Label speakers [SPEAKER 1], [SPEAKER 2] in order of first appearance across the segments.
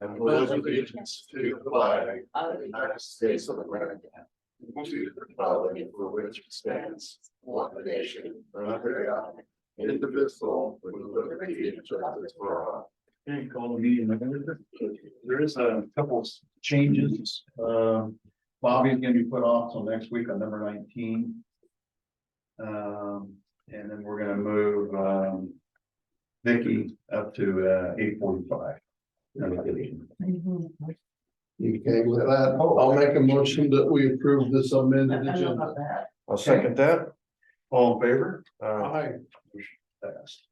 [SPEAKER 1] And pledge allegiance to the flag of the United States of America, to the republic for which it stands, one nation, under God, indivisible, with liberty and justice for all.
[SPEAKER 2] Okay, call the meeting. There is a couple of changes. Bobby's gonna be put off till next week on number 19. And then we're gonna move Vicky up to 8:45.
[SPEAKER 3] Okay, with that, I'll make a motion that we approve this amended agenda.
[SPEAKER 1] I'll second that.
[SPEAKER 2] All in favor?
[SPEAKER 3] Aye.
[SPEAKER 2] Passed.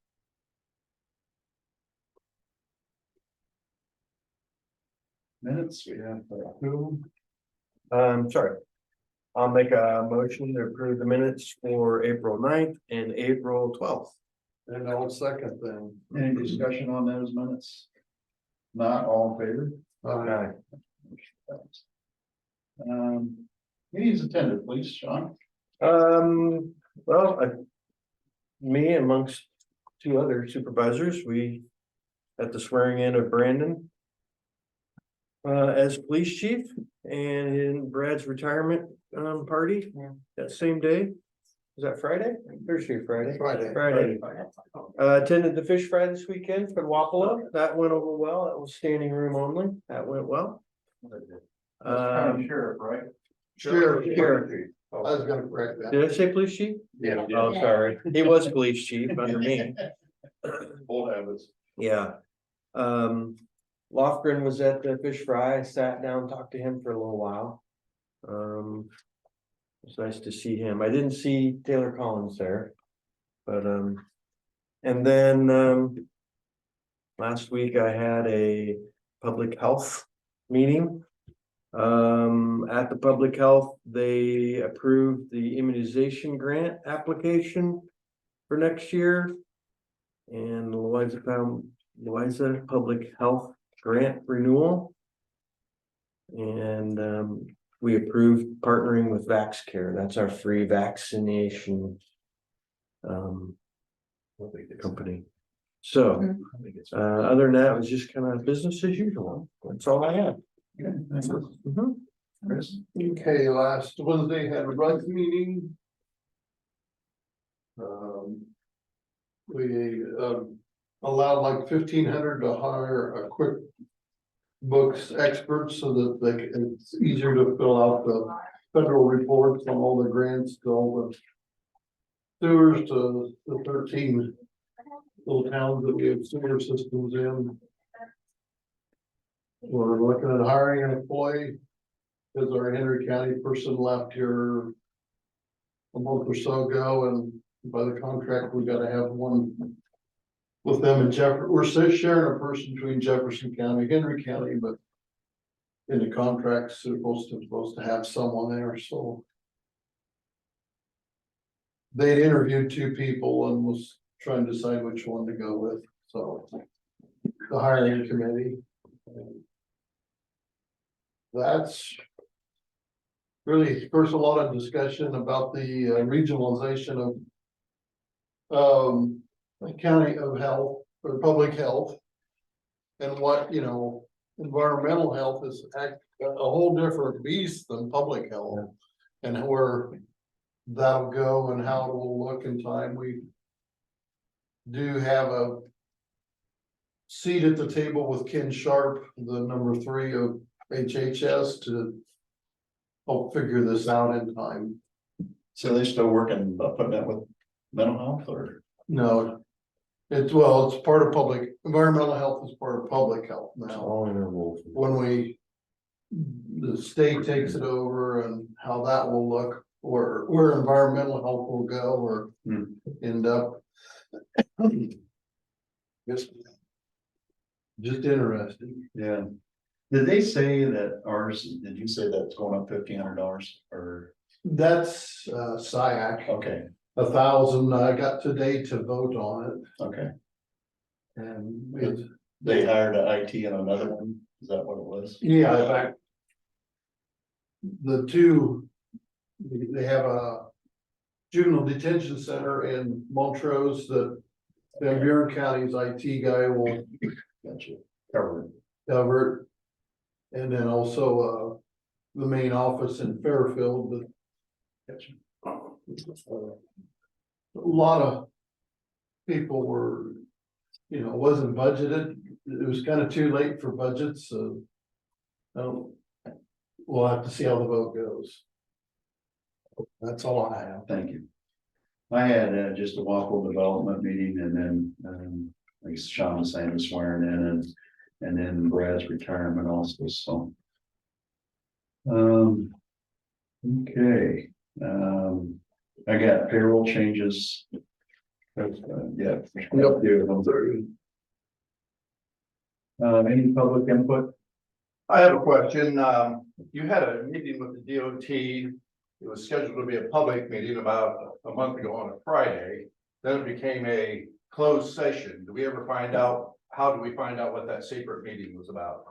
[SPEAKER 2] Minutes, we have approval.
[SPEAKER 4] Sorry. I'll make a motion to approve the minutes for April 9th and April 12th.
[SPEAKER 3] And I'll second them.
[SPEAKER 2] Any discussion on those minutes? Not all in favor?
[SPEAKER 3] Aye.
[SPEAKER 2] Meetings attended, please, Sean.
[SPEAKER 4] Well, me amongst two other supervisors, we at the swearing in of Brandon as police chief, and in Brad's retirement party that same day. Is that Friday? Thursday, or Friday?
[SPEAKER 3] Friday.
[SPEAKER 4] Attended the fish fry this weekend for the Wapello. That went over well. That was standing room only. That went well.
[SPEAKER 2] Sheriff, right?
[SPEAKER 3] Sheriff.
[SPEAKER 4] Sheriff.
[SPEAKER 3] I was gonna correct that.
[SPEAKER 4] Did I say police chief?
[SPEAKER 2] Yeah.
[SPEAKER 4] Oh, sorry. He was police chief under me.
[SPEAKER 2] Old habits.
[SPEAKER 4] Yeah. Lofgren was at the fish fry. I sat down, talked to him for a little while. It's nice to see him. I didn't see Taylor Collins there. But and then last week I had a public health meeting. At the public health, they approved the immunization grant application for next year. And Louisa Public Health Grant Renewal. And we approved partnering with VaxCare. That's our free vaccination company. So other than that, it was just kind of business as usual. That's all I had.
[SPEAKER 2] Chris?
[SPEAKER 3] Okay, last Wednesday had a rights meeting. We allowed like 1,500 to hire a quick books experts so that it's easier to fill out the federal reports on all the grants to all the sewers to the 13 little towns that we have sewer systems in. We're looking at hiring an employee because our Henry County person left here a month or so ago, and by the contract, we gotta have one with them in Jefferson. We're still sharing a person between Jefferson County, Henry County, but in the contracts, they're supposed to have someone there, so. They'd interviewed 2 people and was trying to decide which one to go with, so. The hiring committee. That's really first a lot of discussion about the regionalization of the county of health or public health. And what, environmental health is a whole different beast than public health. And where that'll go and how it will look in time. We do have a seat at the table with Ken Sharp, the number 3 of HHS, to help figure this out in time.
[SPEAKER 2] So they still working, putting that with mental health or?
[SPEAKER 3] No, it's part of environmental health is part of public health now.
[SPEAKER 4] All intervals.
[SPEAKER 3] When the state takes it over and how that will look, where environmental health will go or end up. Just interesting.
[SPEAKER 2] Yeah. Did they say that did you say that's going up $1,500 or?
[SPEAKER 3] That's SIAC.
[SPEAKER 2] Okay,
[SPEAKER 3] 1,000. I got today to vote on it.
[SPEAKER 2] okay.
[SPEAKER 3] And
[SPEAKER 2] They hired an IT and another one, is that what it was?
[SPEAKER 3] yeah, in fact. The 2, they have a juvenile detention center in Montrose that Van Buren County's IT guy will
[SPEAKER 2] Gotcha. Covered.
[SPEAKER 3] cover it. And then also, the main office in Fairfield, but
[SPEAKER 2] Gotcha.
[SPEAKER 3] a lot of people were, it wasn't budgeted. It was kind of too late for budgets, so. We'll have to see how the vote goes. That's all I have.
[SPEAKER 2] Thank you. I had just a walkable development meeting and then, like Sean was saying, was swearing in and then Brad's retirement also, so. Okay, I got payroll changes. Yeah. Any public input?
[SPEAKER 5] I have a question. You had a meeting with the DOT. It was scheduled to be a public meeting about a month ago on a Friday. Then it became a closed session. Do we ever find out, how do we find out what that secret meeting was about?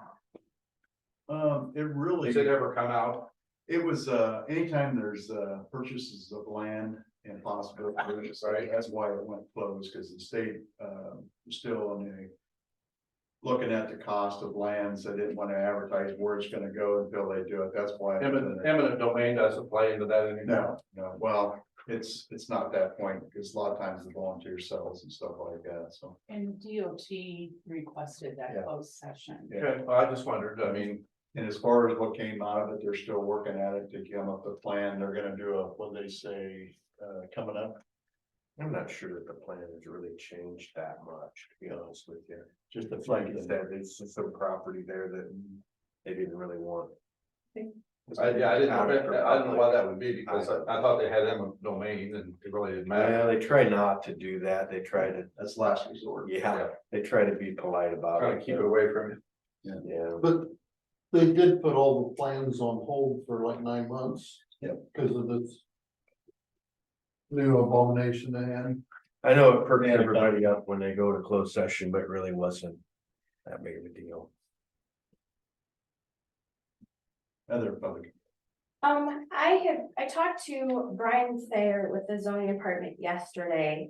[SPEAKER 2] It really.
[SPEAKER 5] Does it ever come out?
[SPEAKER 2] It was, anytime there's, purchases of land and possible purchase, right, that's why it went closed, because the state, was still on the. Looking at the cost of lands, they didn't want to advertise where it's gonna go until they do it, that's why.
[SPEAKER 5] Eminent domain doesn't play into that anymore.
[SPEAKER 2] No, well, it's not that point, because a lot of times the volunteer cells and stuff like that, so.
[SPEAKER 6] And DOT requested that
[SPEAKER 2] Yeah.
[SPEAKER 6] closed session.
[SPEAKER 5] Okay, well, I just wondered, I mean,
[SPEAKER 2] And as far as what came out of it, they're still working at it to come up with a plan, they're gonna do what they say, coming up.
[SPEAKER 1] I'm not sure that the plan has really changed that much, to be honest with you.
[SPEAKER 2] Just the
[SPEAKER 1] Like you said, it's just some property there that they didn't really want.
[SPEAKER 5] I didn't know why that would be, because I thought they had eminent domain and it really didn't
[SPEAKER 1] Yeah,
[SPEAKER 5] matter.
[SPEAKER 1] they try not to do that. They try to,
[SPEAKER 2] That's last resort.
[SPEAKER 1] yeah, they try to be polite about
[SPEAKER 5] Trying
[SPEAKER 1] it.
[SPEAKER 5] to keep it away from you.
[SPEAKER 1] Yeah.
[SPEAKER 3] But they did put all the plans on hold for like 9 months.
[SPEAKER 2] Yep.
[SPEAKER 3] Because of this new abomination they had.
[SPEAKER 1] I know it perks everybody up when they go to closed session, but it really wasn't that big of a deal.
[SPEAKER 2] Other public.
[SPEAKER 7] I talked to Brian Thayer with the zoning department yesterday.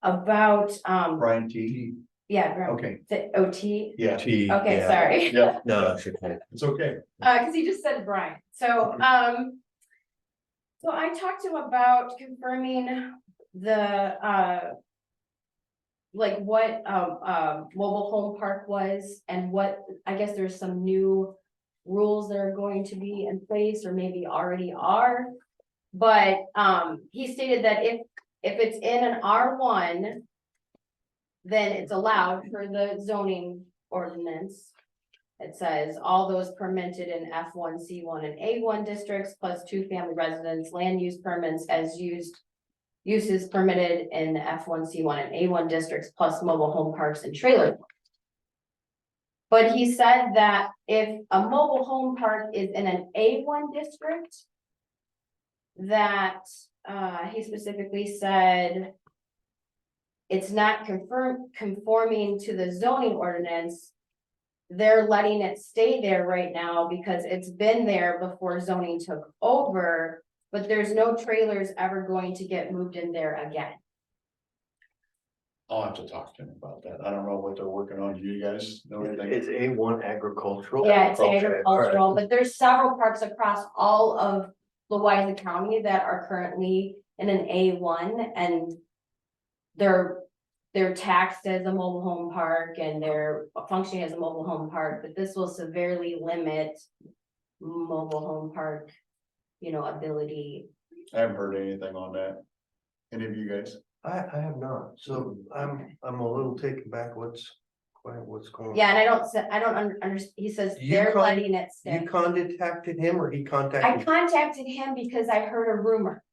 [SPEAKER 7] About,
[SPEAKER 2] Brian T.
[SPEAKER 7] yeah, Brian,
[SPEAKER 2] Okay,
[SPEAKER 7] the OT,
[SPEAKER 2] yeah,
[SPEAKER 7] okay,
[SPEAKER 1] Yeah.
[SPEAKER 7] sorry.
[SPEAKER 2] yeah,
[SPEAKER 1] No, that's okay.
[SPEAKER 2] it's okay.
[SPEAKER 7] Cause he just said Brian, so, so I talked to him about confirming the, like what, mobile home park was and what, I guess there's some new rules that are going to be in place or maybe already are. But, he stated that if it's in an R1, then it's allowed for the zoning ordinance. It says all those permitted in F1, C1 and A1 districts plus 2 family residence land use permits as uses permitted in F1, C1 and A1 districts plus mobile home parks and trailers. But he said that if a mobile home park is in an A1 district, that, he specifically said it's not conforming to the zoning ordinance. They're letting it stay there right now because it's been there before zoning took over, but there's no trailers ever going to get moved in there again.
[SPEAKER 2] I'll have to talk to him about that. I don't know what they're working on. Do you guys know anything?
[SPEAKER 1] It's A1 agricultural.
[SPEAKER 7] Yeah, it's
[SPEAKER 1] Okay,
[SPEAKER 7] agricultural,
[SPEAKER 1] all right.
[SPEAKER 7] but there's several parks across all of Louisa County that are currently in an A1 and they're taxed as a mobile home park and they're functioning as a mobile home park, but this will severely limit mobile home park, ability.
[SPEAKER 2] I haven't heard anything on that. Any of you guys?
[SPEAKER 1] I have not, so I'm a little taken back. What's going on?
[SPEAKER 7] Yeah, and I don't understand. He says
[SPEAKER 1] You
[SPEAKER 7] they're
[SPEAKER 1] con-
[SPEAKER 7] letting it stay.
[SPEAKER 1] You contacted him or he
[SPEAKER 7] I
[SPEAKER 1] contacted?
[SPEAKER 7] contacted him because I heard a rumor.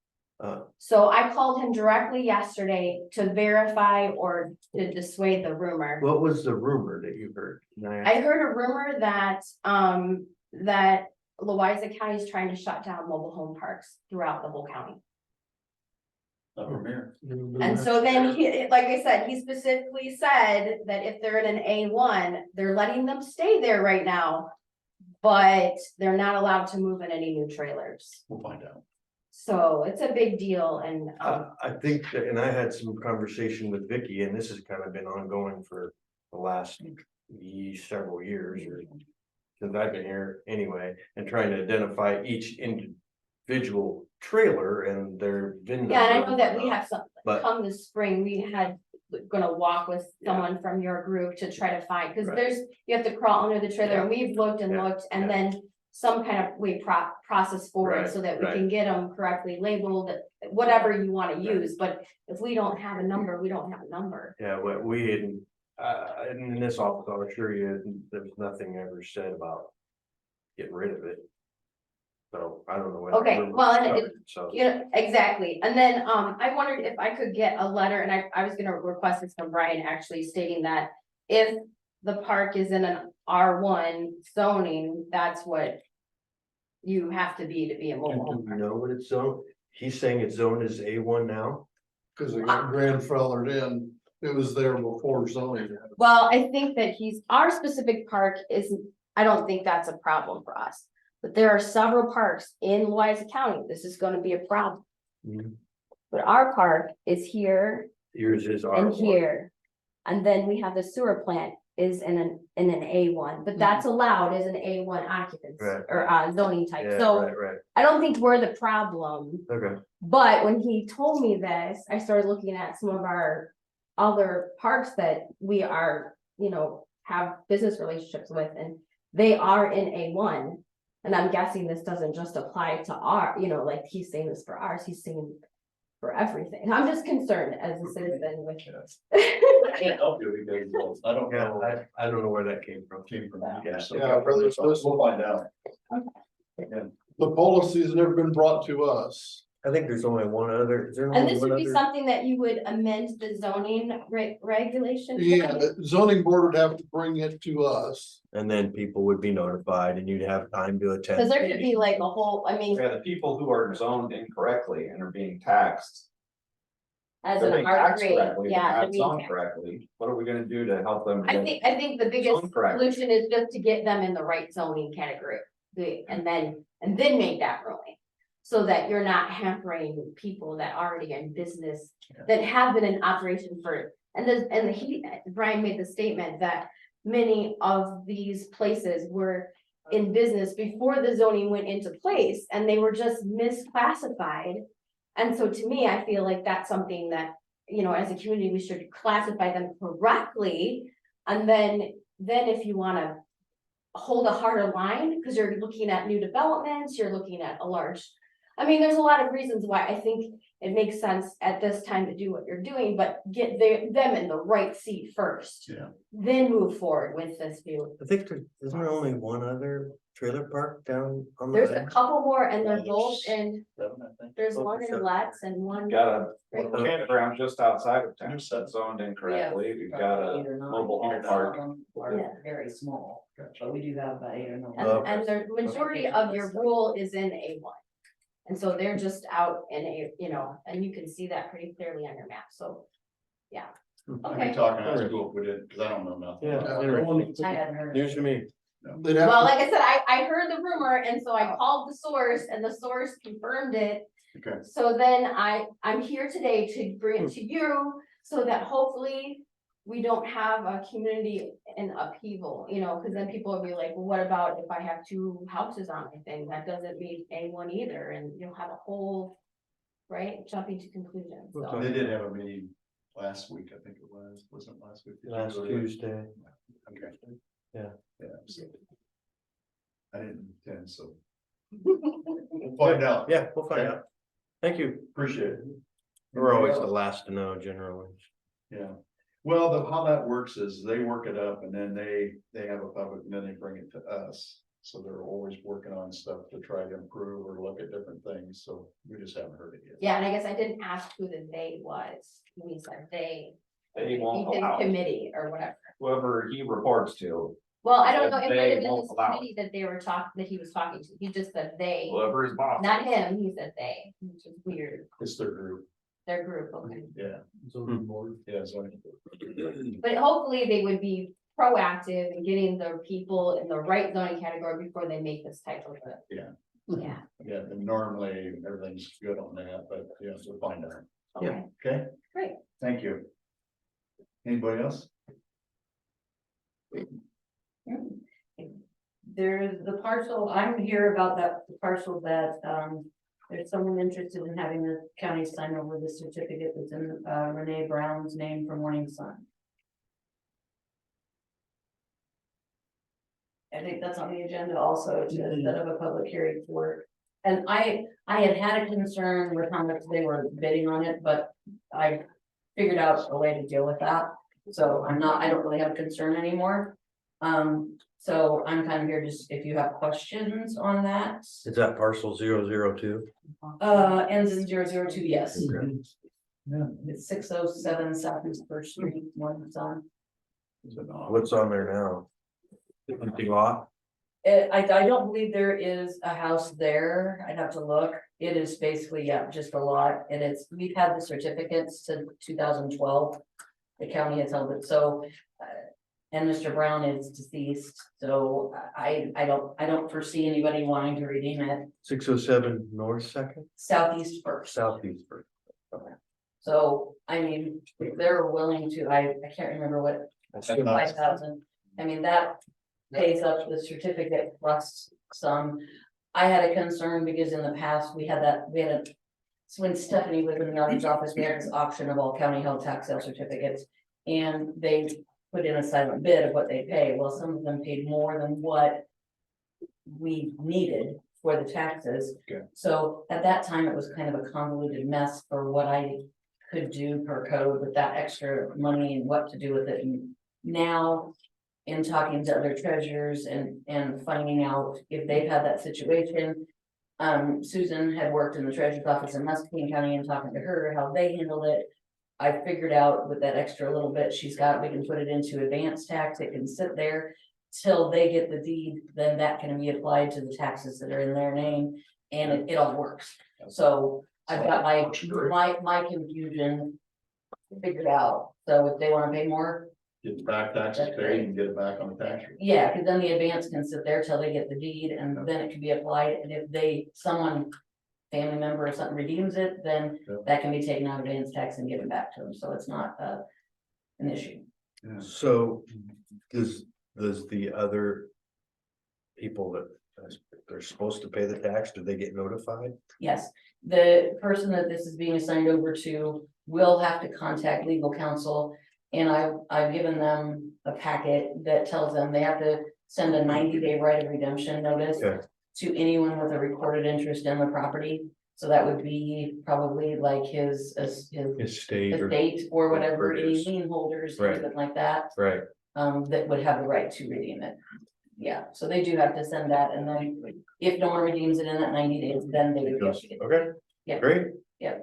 [SPEAKER 1] Uh.
[SPEAKER 7] So I called him directly yesterday to verify or to dissuade the rumor.
[SPEAKER 1] What was the rumor that you heard?
[SPEAKER 7] I heard a rumor that, that Louisa County is trying to shut down mobile home parks throughout the whole county.
[SPEAKER 2] Not from here.
[SPEAKER 7] And so then he, like I said, he specifically said that if they're in an A1, they're letting them stay there right now. But they're not allowed to move in any new trailers.
[SPEAKER 2] We'll find out.
[SPEAKER 7] So it's a big deal and,
[SPEAKER 4] I think, that- and I had some conversation with Vicky, and this has kind of been ongoing for the last several years or. Since I've been here anyway, and trying to identify each individual trailer and their VIN.
[SPEAKER 7] yeah, and I
[SPEAKER 4] number
[SPEAKER 7] know that we
[SPEAKER 4] whatnot.
[SPEAKER 7] have some,
[SPEAKER 4] But-
[SPEAKER 7] come this spring, we had. Gonna walk with
[SPEAKER 4] Yeah.
[SPEAKER 7] someone from your group to try to find, cause
[SPEAKER 4] Right.
[SPEAKER 7] there's, you have to crawl under the trailer and we've looked and
[SPEAKER 4] Yeah.
[SPEAKER 7] looked and
[SPEAKER 4] Yeah.
[SPEAKER 7] then. Some kind of way process forward
[SPEAKER 4] Right,
[SPEAKER 7] so that we
[SPEAKER 4] right.
[SPEAKER 7] can get them correctly labeled, whatever you wanna
[SPEAKER 4] Right.
[SPEAKER 7] use, but if we don't have a number, we don't have a number.
[SPEAKER 4] Yeah, what we had, in this office, I'll assure you, there was nothing ever said about getting rid of it. So I don't know. when that
[SPEAKER 7] Okay,
[SPEAKER 4] rumor
[SPEAKER 7] well, and it-
[SPEAKER 4] started, So,
[SPEAKER 7] Yeah, exactly, and then, I wondered if I could get a letter, and I was gonna request this from Brian, actually stating that. If the park is in an R1 zoning, that's what. You have to be a mobile
[SPEAKER 4] do
[SPEAKER 7] home
[SPEAKER 4] we
[SPEAKER 7] park.
[SPEAKER 4] know what it's zoned? He's saying it's zoned as A1 now?
[SPEAKER 3] Cause it got grandfathered in, it was there before zoning.
[SPEAKER 7] Well, I think that our specific park is, I don't think that's a problem for us. But there are several parks in Louisa County, this is gonna be a problem.
[SPEAKER 4] Mhm.
[SPEAKER 7] But our park is here
[SPEAKER 4] Yours is
[SPEAKER 7] and
[SPEAKER 4] R1.
[SPEAKER 7] here. And then we have the sewer plant is in an A1, but that's allowed as an A1 occupancy
[SPEAKER 4] Right.
[SPEAKER 7] or zoning type,
[SPEAKER 4] Yeah,
[SPEAKER 7] so
[SPEAKER 4] right,
[SPEAKER 7] I don't think we're the problem.
[SPEAKER 4] okay,
[SPEAKER 7] But when he told me this, I started looking at some of our other parks that we are, have business relationships with, and they are in A1. And I'm guessing this doesn't just apply to like he's saying this for ours, he's saying for everything. And I'm just concerned as a citizen with.
[SPEAKER 2] I can't help you because I don't
[SPEAKER 4] yeah,
[SPEAKER 2] know.
[SPEAKER 4] I don't know where that came from.
[SPEAKER 2] Came from you guys. So
[SPEAKER 3] Yeah, brother, it's this-
[SPEAKER 2] we'll find out.
[SPEAKER 3] The policy's never been brought to us.
[SPEAKER 4] I think there's only one other, is there
[SPEAKER 7] And
[SPEAKER 4] only
[SPEAKER 7] this
[SPEAKER 4] one
[SPEAKER 7] would be
[SPEAKER 4] other?
[SPEAKER 7] something that you would amend the zoning regulation.
[SPEAKER 3] Yeah, the zoning board would have to bring it to us.
[SPEAKER 4] And then people would be notified and you'd have time to attend.
[SPEAKER 7] Cause there
[SPEAKER 4] the
[SPEAKER 7] could
[SPEAKER 4] meeting.
[SPEAKER 7] be like a whole, I mean,
[SPEAKER 8] Yeah, the people who are zoned incorrectly and are being taxed.
[SPEAKER 7] as
[SPEAKER 8] They're
[SPEAKER 7] an
[SPEAKER 8] being
[SPEAKER 7] R
[SPEAKER 8] taxed
[SPEAKER 7] three,
[SPEAKER 8] correctly,
[SPEAKER 7] yeah.
[SPEAKER 8] they're
[SPEAKER 7] I
[SPEAKER 8] not
[SPEAKER 7] mean,
[SPEAKER 8] zoned correctly. What are we gonna do to help them?
[SPEAKER 7] I think the biggest
[SPEAKER 8] Zone correct.
[SPEAKER 7] solution is just to get them in the right zoning category. And then make that ruling. So that you're not hampering people that already are in business, that have been in operation for, Brian made the statement that. Many of these places were in business before the zoning went into place and they were just misclassified. And so to me, I feel like that's something that, as a community, we should classify them correctly. And then if you wanna hold a harder line, because you're looking at new developments, you're looking at there's a lot of reasons why I think it makes sense at this time to do what you're doing, but get them in the right seat first.
[SPEAKER 2] Yeah.
[SPEAKER 7] Then move forward with this view.
[SPEAKER 4] I think isn't there only one other trailer park down on the.
[SPEAKER 7] There's a
[SPEAKER 4] edge?
[SPEAKER 7] couple more and they're
[SPEAKER 2] Well,
[SPEAKER 7] both
[SPEAKER 2] there's
[SPEAKER 7] in,
[SPEAKER 2] Seven, I think.
[SPEAKER 7] there's one in Letts and one.
[SPEAKER 8] Got a
[SPEAKER 7] Right.
[SPEAKER 8] campground just outside of town,
[SPEAKER 2] There's that
[SPEAKER 8] zoned incorrectly. We've got a mobile home park.
[SPEAKER 7] Yeah.
[SPEAKER 6] Very small,
[SPEAKER 2] Gotcha.
[SPEAKER 6] but we do have about 8 or 9.
[SPEAKER 7] And the majority of your rule is in A1. And so they're just out in and you can see that pretty clearly on your map, so. Yeah,
[SPEAKER 2] I'd
[SPEAKER 7] okay.
[SPEAKER 2] be talking to school if we did, because I don't know nothing.
[SPEAKER 4] Yeah.
[SPEAKER 2] about it.
[SPEAKER 4] Interesting.
[SPEAKER 6] I hadn't heard.
[SPEAKER 4] News to me.
[SPEAKER 3] They'd have
[SPEAKER 7] Well,
[SPEAKER 3] to-
[SPEAKER 7] like I said, I heard the rumor and so I called the source and the source confirmed it.
[SPEAKER 2] Okay.
[SPEAKER 7] So then I'm here today to bring it to you so that hopefully we don't have a community in upheaval, because then people will be like, well, what about if I have 2 houses on my thing? That doesn't meet A1 either, and you'll have a whole, right, jumping to conclusions, so.
[SPEAKER 2] They did have a meeting last week, I think it wasn't it last week? Did you
[SPEAKER 4] Last
[SPEAKER 2] go to it?
[SPEAKER 4] Tuesday.
[SPEAKER 2] Okay.
[SPEAKER 4] Yeah.
[SPEAKER 2] Yeah. So I didn't attend, so. We'll find out.
[SPEAKER 4] Yeah, we'll find
[SPEAKER 2] Okay.
[SPEAKER 4] out. Thank you.
[SPEAKER 2] Appreciate it.
[SPEAKER 4] We're always
[SPEAKER 2] Anybody
[SPEAKER 4] the
[SPEAKER 2] else?
[SPEAKER 4] last to know generally.
[SPEAKER 2] Yeah, well, how that works is they work it up and then they have a public, and then they bring it to us. So they're always working on stuff to try to improve or look at different things, so we just haven't heard it yet.
[SPEAKER 7] Yeah, and I guess I didn't ask who the they was, when he said they.
[SPEAKER 8] They won't
[SPEAKER 7] His
[SPEAKER 8] allow it.
[SPEAKER 7] committee or whatever.
[SPEAKER 8] Whoever he reports to,
[SPEAKER 7] Well, I don't know, it might
[SPEAKER 8] They
[SPEAKER 7] have been
[SPEAKER 8] won't
[SPEAKER 7] this
[SPEAKER 8] allow it.
[SPEAKER 7] committee that they were that he was talking to, he just said they,
[SPEAKER 8] whoever his boss.
[SPEAKER 7] not him, he said they, which is weird,
[SPEAKER 2] It's their group,
[SPEAKER 7] their group, okay.
[SPEAKER 2] yeah,
[SPEAKER 3] zoning board.
[SPEAKER 2] yeah, so.
[SPEAKER 7] But hopefully they would be proactive in getting the people in the right zoning category before they make this type of.
[SPEAKER 2] Yeah.
[SPEAKER 7] Yeah,
[SPEAKER 2] Yeah, and normally everything's good on that, but yeah, we'll find out.
[SPEAKER 7] Okay,
[SPEAKER 2] Okay,
[SPEAKER 7] great.
[SPEAKER 2] thank you. Anybody else?
[SPEAKER 6] There's the parcel, I'm here about that the parcel that, there's someone interested in having the county sign over the certificate that's in, Renee Brown's name from Morning Sun. I think that's on the agenda also to set up a public hearing for it. And I had a concern with how much they were bidding on it, but I figured out a way to deal with that. So I don't really have a concern anymore. So I'm kind of here just if you have questions on that.
[SPEAKER 4] Is that parcel 002?
[SPEAKER 6] Ends in 002, yes.
[SPEAKER 4] Okay.
[SPEAKER 6] It's 607 Southeast First Street, Morning Sun.
[SPEAKER 4] What's on there now? Empty lot?
[SPEAKER 6] I don't believe there is a house there. I'd have to look. It is basically, yeah, just a lot. And we've had the certificates since 2012. The county has held it, so, and Mr. Brown is deceased, so I don't foresee anybody wanting to redeem it. 607
[SPEAKER 4] North Second?
[SPEAKER 6] Southeast First.
[SPEAKER 4] Southeast First.
[SPEAKER 6] So, I mean, if they're willing to, I can't remember what, 5,000. I mean, that pays up the certificate plus some. I had a concern because in the past, so when Stephanie was in the auditor's office, we had this auction of all county held tax sale certificates. And they put in a silent bid of what they pay. Well, some of them paid more than what we needed for the taxes.
[SPEAKER 2] Okay.
[SPEAKER 6] So at that time, it was kind of a convoluted mess for what I could do per code with that extra money and what to do with it. And now, in talking to other treasurers and finding out if they've had that situation. Susan had worked in the treasurer's office in Muscatine County and talking to her how they handled it. I figured out with that extra little bit she's got, we can put it into advance tax. It can sit there till they get the deed, then that can be applied to the taxes that are in their name, and it all works. So I've got my confusion figured out. So if they want to pay more,
[SPEAKER 2] Get the back taxes paid and get it back on the tax rate.
[SPEAKER 6] yeah, because then the advance can sit there till they get the deed, and then it can be applied. And if someone family member or something redeems it, then
[SPEAKER 2] Yep.
[SPEAKER 6] that can be taken out of advance tax and given back to them, so it's not an issue.
[SPEAKER 4] So does the other people that they're supposed to pay the tax, do they get notified?
[SPEAKER 6] Yes, the person that this is being assigned over to will have to contact legal counsel. And I've given them a packet that tells them they have to send a 90-day right of redemption notice
[SPEAKER 4] Okay.
[SPEAKER 6] to anyone with a recorded interest in the property. So that would be probably like his
[SPEAKER 4] Estate
[SPEAKER 6] estate or whatever, any
[SPEAKER 4] Produce.
[SPEAKER 6] lien holders,
[SPEAKER 4] Right.
[SPEAKER 6] something like that,
[SPEAKER 4] Right.
[SPEAKER 6] that would have the right to redeem it. Yeah, so they do have to send that, and then if no one redeems it in that 90 days, then they would get it.
[SPEAKER 4] Okay.
[SPEAKER 6] Yeah.
[SPEAKER 4] Great.
[SPEAKER 6] Yeah.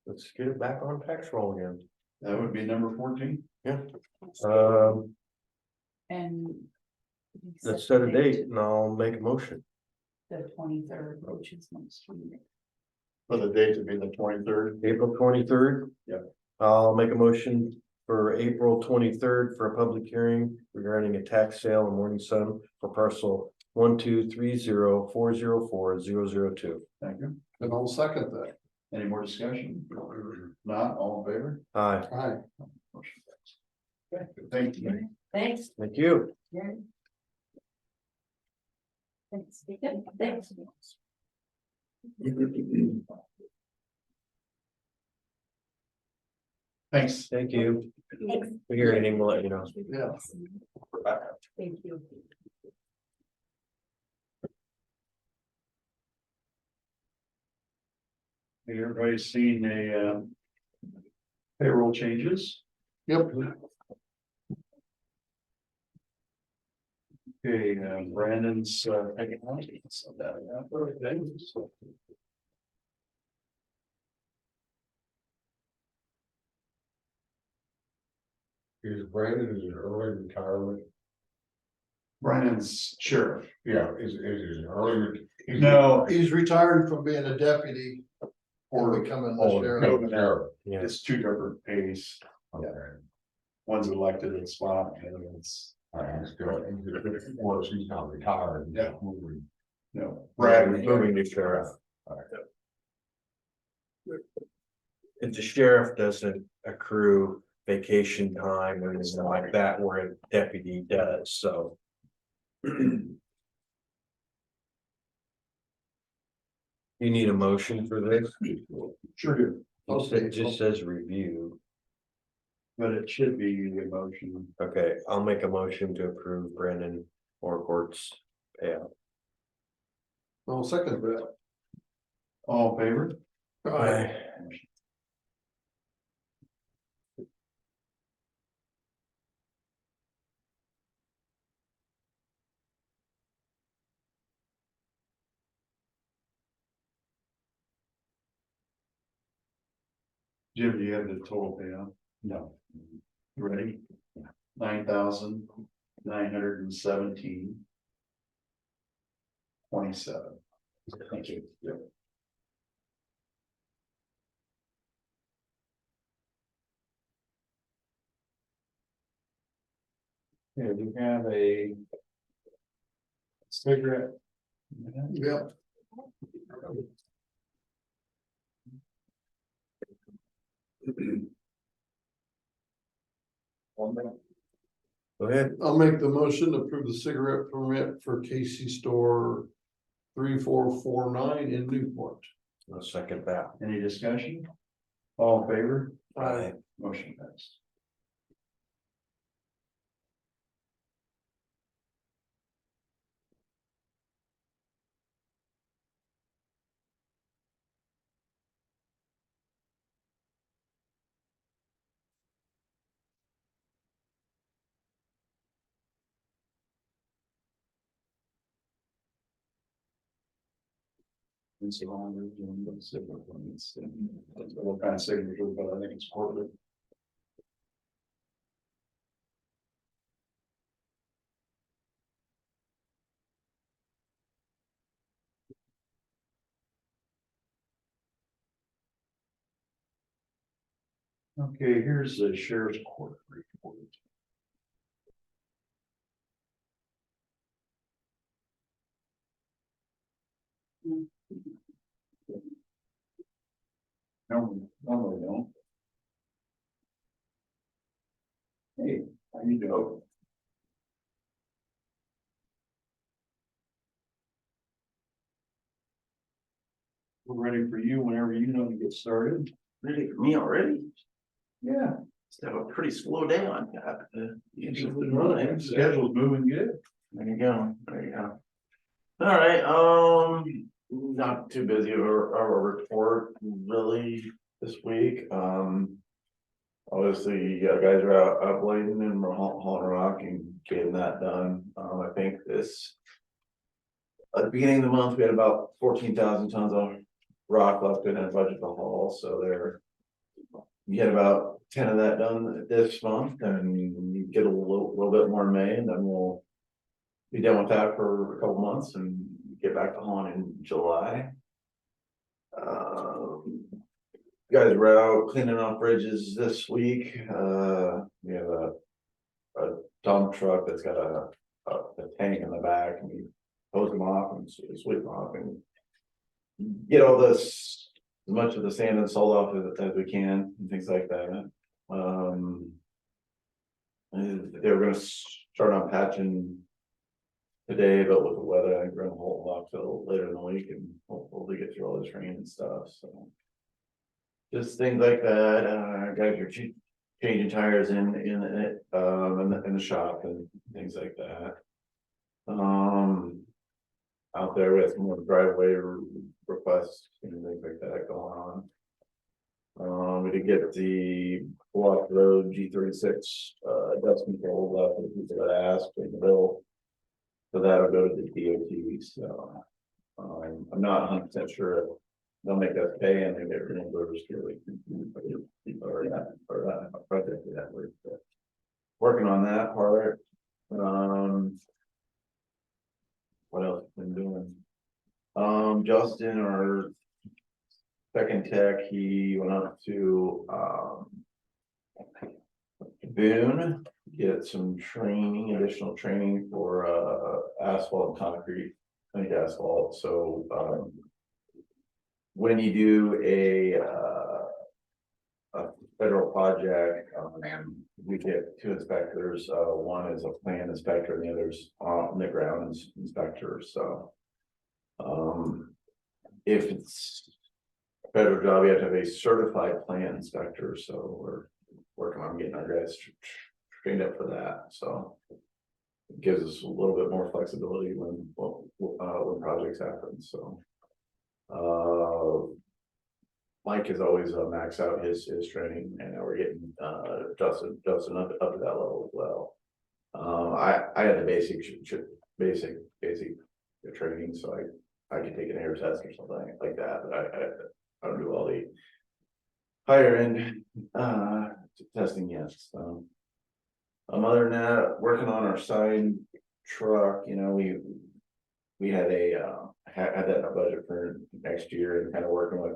[SPEAKER 4] Let's get it back on tax roll again.
[SPEAKER 2] That would be number 14.
[SPEAKER 6] And.
[SPEAKER 4] Let's set a date and I'll make a motion.
[SPEAKER 6] The 23rd, which is next week.
[SPEAKER 2] For the date to be the 23rd.
[SPEAKER 4] April 23rd.
[SPEAKER 2] Yep.
[SPEAKER 4] I'll make a motion for April 23rd for a public hearing regarding a tax sale in Morning Sun for parcel 12304040002.
[SPEAKER 2] Thank you.
[SPEAKER 3] And I'll second that.
[SPEAKER 2] Any more discussion? Not all in favor?
[SPEAKER 4] Aye.
[SPEAKER 3] Aye.
[SPEAKER 2] Motion passed. Okay, thank you.
[SPEAKER 6] Thanks.
[SPEAKER 4] Thank you.
[SPEAKER 6] Yeah. Thanks. Thanks.
[SPEAKER 2] Thanks.
[SPEAKER 4] Thank you.
[SPEAKER 7] Thanks.
[SPEAKER 4] If we hear anything, we'll let you know.
[SPEAKER 3] Yeah.
[SPEAKER 6] Thank you.
[SPEAKER 2] Everybody's seen payroll changes.
[SPEAKER 3] Yep.
[SPEAKER 2] Okay, Brandon's taking on. So that, okay.
[SPEAKER 9] Is Brandon is an early retirement?
[SPEAKER 2] Brandon's sheriff.
[SPEAKER 9] Yeah, is it early?
[SPEAKER 2] No,
[SPEAKER 3] He's retired from being a deputy or
[SPEAKER 2] or
[SPEAKER 3] becoming the
[SPEAKER 9] Oh,
[SPEAKER 3] sheriff.
[SPEAKER 9] no,
[SPEAKER 4] Yeah.
[SPEAKER 2] it's two different pays.
[SPEAKER 9] okay.
[SPEAKER 2] One's elected at spot and it's.
[SPEAKER 9] I still, he's not retired.
[SPEAKER 2] Yeah.
[SPEAKER 9] Moving.
[SPEAKER 2] No.
[SPEAKER 4] Moving to sheriff. If the sheriff doesn't accrue vacation time or anything like that, where a deputy does, so. You need a motion for this?
[SPEAKER 2] Sure do.
[SPEAKER 4] It just says review.
[SPEAKER 2] But it should be a motion.
[SPEAKER 4] Okay, I'll make a motion to approve Brandon Orcourt's payout.
[SPEAKER 3] I'll second that.
[SPEAKER 2] All in favor?
[SPEAKER 4] Aye.
[SPEAKER 2] Jim, do you have the total payout? No. Ready? 9,917.27. Thank you. Yep.
[SPEAKER 8] Here, we have a cigarette.
[SPEAKER 3] Yep.
[SPEAKER 4] Go ahead.
[SPEAKER 3] I'll make the motion to approve the cigarette permit for Casey Store 3449 in Newport.
[SPEAKER 4] I'll second that.
[SPEAKER 2] Any discussion? All in favor?
[SPEAKER 4] Aye.
[SPEAKER 2] Motion passed. It's a long region, but it's different from it's, what kind of signature, but I think it's quarterly. Okay, here's the sheriff's court report. No, normally don't. Hey, how you doing? We're ready for you whenever you know to get started.
[SPEAKER 8] Ready for me already?
[SPEAKER 2] Yeah.
[SPEAKER 8] Just have a pretty slow day on that.
[SPEAKER 2] Schedule's moving good.
[SPEAKER 8] There you go, there you go. All right, not too busy of a report really this week, obviously, guys are out blading and we're hauling rock and getting that done, I think this. At the beginning of the month, we had about 14,000 tons of rock left in our budget to haul, so we had about 10 of that done this month, and you get a little bit more in May, and then we'll be done with that for a couple months and get back to hauling in July. Guys were out cleaning off bridges this week. We have a dump truck that's got a tank in the back, and we hose them off and sweep them off and get all this, as much of the sand and salt off as we can and things like that. They were gonna start on patching today, but with the weather, I think we're gonna hold off till later in the week and hopefully get through all this rain and stuff, so. Just things like that, guys are changing tires in the shop and things like that. Out there with more driveway requests and things like that going on. We did get the Block Road G36 dust control left for the people that asked in the bill. So that'll go to the DOT, so I'm not 100% sure if they'll make us pay and they get reimbursed really. Or that project that we're working on that part. What else been doing? Justin, our second tech, he went up to Boone, get some training, additional training for asphalt and concrete I think asphalt, so, when you do a federal project, we get two inspectors, one is a plant inspector and the other's on the ground inspector, so. If it's a federal job, you have to have a certified plant inspector, so we're working on getting our guys trained up for that, so. It gives us a little bit more flexibility when projects happen, so. Mike has always maxed out his training, and now we're getting Justin up to that level as well. I had the basic training, so I can take an air test or something like that, but I don't do all the higher end testing yet, so. Other than that, working on our sign truck, you know, we had had that in our budget for next year, and kind of working with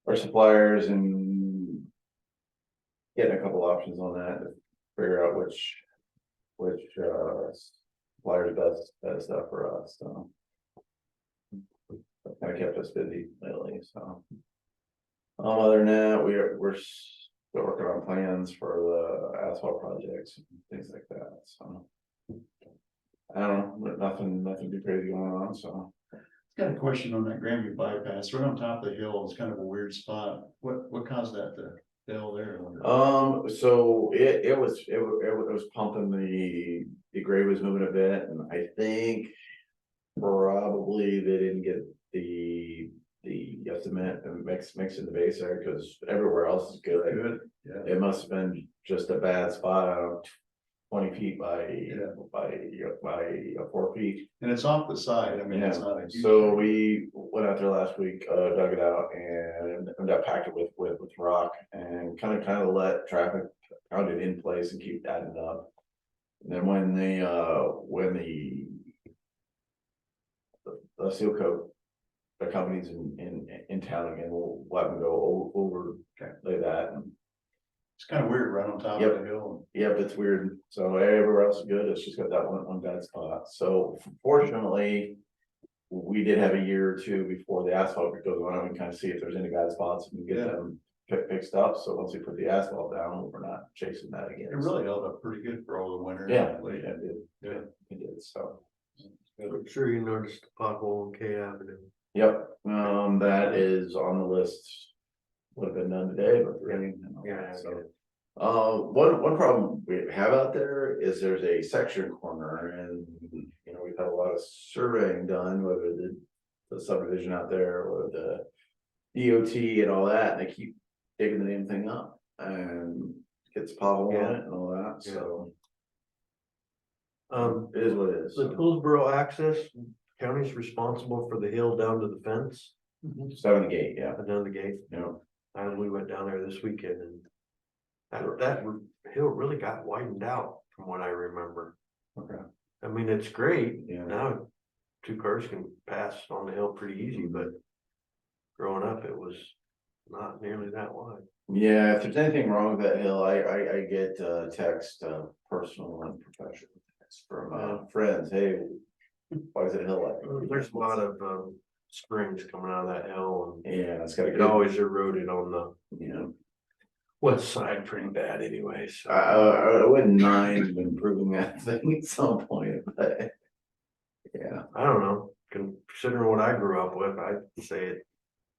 [SPEAKER 8] our suppliers and getting a couple options on that to figure out which supplier best stuff for us, so. Kind of kept us busy lately, so. Other than that, we're still working on plans for the asphalt projects and things like that, so. I don't know, nothing too crazy going on, so.
[SPEAKER 2] Got a question on that Grandview bypass, right on top of the hill, it's kind of a weird spot, what caused that to fail there?
[SPEAKER 8] So it was pumping, the grade was moving a bit, and I think probably they didn't get the cement and mix in the base there, because everywhere else is good.
[SPEAKER 2] Good, yeah.
[SPEAKER 8] It must have been just a bad spot, I don't know, 20 feet by 4 feet.
[SPEAKER 2] And it's off the side, I mean, it's
[SPEAKER 8] Yeah,
[SPEAKER 2] not a huge.
[SPEAKER 8] so we went out there last week, dug it out and packed it with rock, and kind of let traffic pound it in place and keep adding up. And then when the seal coat, the companies in town again, we'll let them go over, lay that, and
[SPEAKER 2] It's kind of weird, right on top of the hill.
[SPEAKER 8] yep, it's weird. So everywhere else is good. It's just got that one bad spot. So fortunately, we did have a year or two before the asphalt goes on, and we kind of see if there's any bad spots and get them fixed up. So once we put the asphalt down, we're not chasing that again.
[SPEAKER 2] It really held up pretty good for all the winter.
[SPEAKER 8] Yeah, it did. So
[SPEAKER 3] I'm sure you noticed the pothole on K Avenue.
[SPEAKER 8] yep, that is on the list. Would have been done today, but raining and all
[SPEAKER 3] Yeah,
[SPEAKER 8] that, so. One problem we have out there is there's a section corner, and you know, we've had a lot of surveying done, whether the subdivision out there or the DOT and all that, and they keep digging the damn thing up and gets pothole on it and all that, so. It is what it is.
[SPEAKER 3] The Hillsborough access, county's responsible for the hill down to the fence,
[SPEAKER 8] 7 gate, yeah,
[SPEAKER 3] down the gate.
[SPEAKER 8] you know,
[SPEAKER 3] And we went down there this weekend, and that hill really got widened out from what I remember.
[SPEAKER 8] okay,
[SPEAKER 3] I mean, it's great.
[SPEAKER 8] yeah.
[SPEAKER 3] Now, 2 cars can pass on the hill pretty easy, but growing up, it was not nearly that wide.
[SPEAKER 8] Yeah, if there's anything wrong with that hill, I get text, personal and professional text from friends, hey, why is it a hill like that?
[SPEAKER 3] There's a lot of springs coming out of that hill, and
[SPEAKER 8] Yeah, it's got a
[SPEAKER 3] it
[SPEAKER 8] good,
[SPEAKER 3] always eroded on the
[SPEAKER 8] you know,
[SPEAKER 3] west side pretty bad anyway, so.
[SPEAKER 8] I wouldn't mind improving that thing at some point, but. Yeah,
[SPEAKER 3] I don't know, considering what I grew up with, I'd say it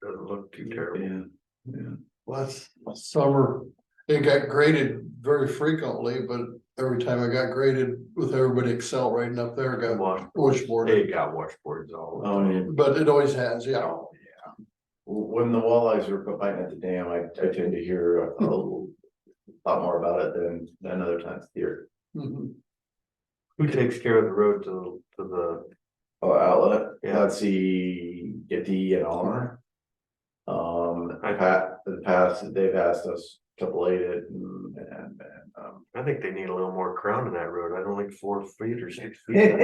[SPEAKER 3] doesn't look too terrible.
[SPEAKER 8] yeah.
[SPEAKER 3] Last
[SPEAKER 10] summer, it got graded very frequently, but every time it got graded with everybody accelerating up there, it got washboarded.
[SPEAKER 3] It got washboards all the
[SPEAKER 8] Oh,
[SPEAKER 3] time.
[SPEAKER 8] yeah.
[SPEAKER 10] But it always has, yeah.
[SPEAKER 8] When the walleyes are biting at the dam, I tend to hear a lot more about it than other times of the year.
[SPEAKER 10] Mhm.
[SPEAKER 3] Who takes care of the road to the,
[SPEAKER 8] Oh, outlet,
[SPEAKER 3] Yeah.
[SPEAKER 8] let's see, get the NR. In the past, they've asked us to blade it and
[SPEAKER 3] I think they need a little more crown in that road, I don't think 4 feet or 6 feet.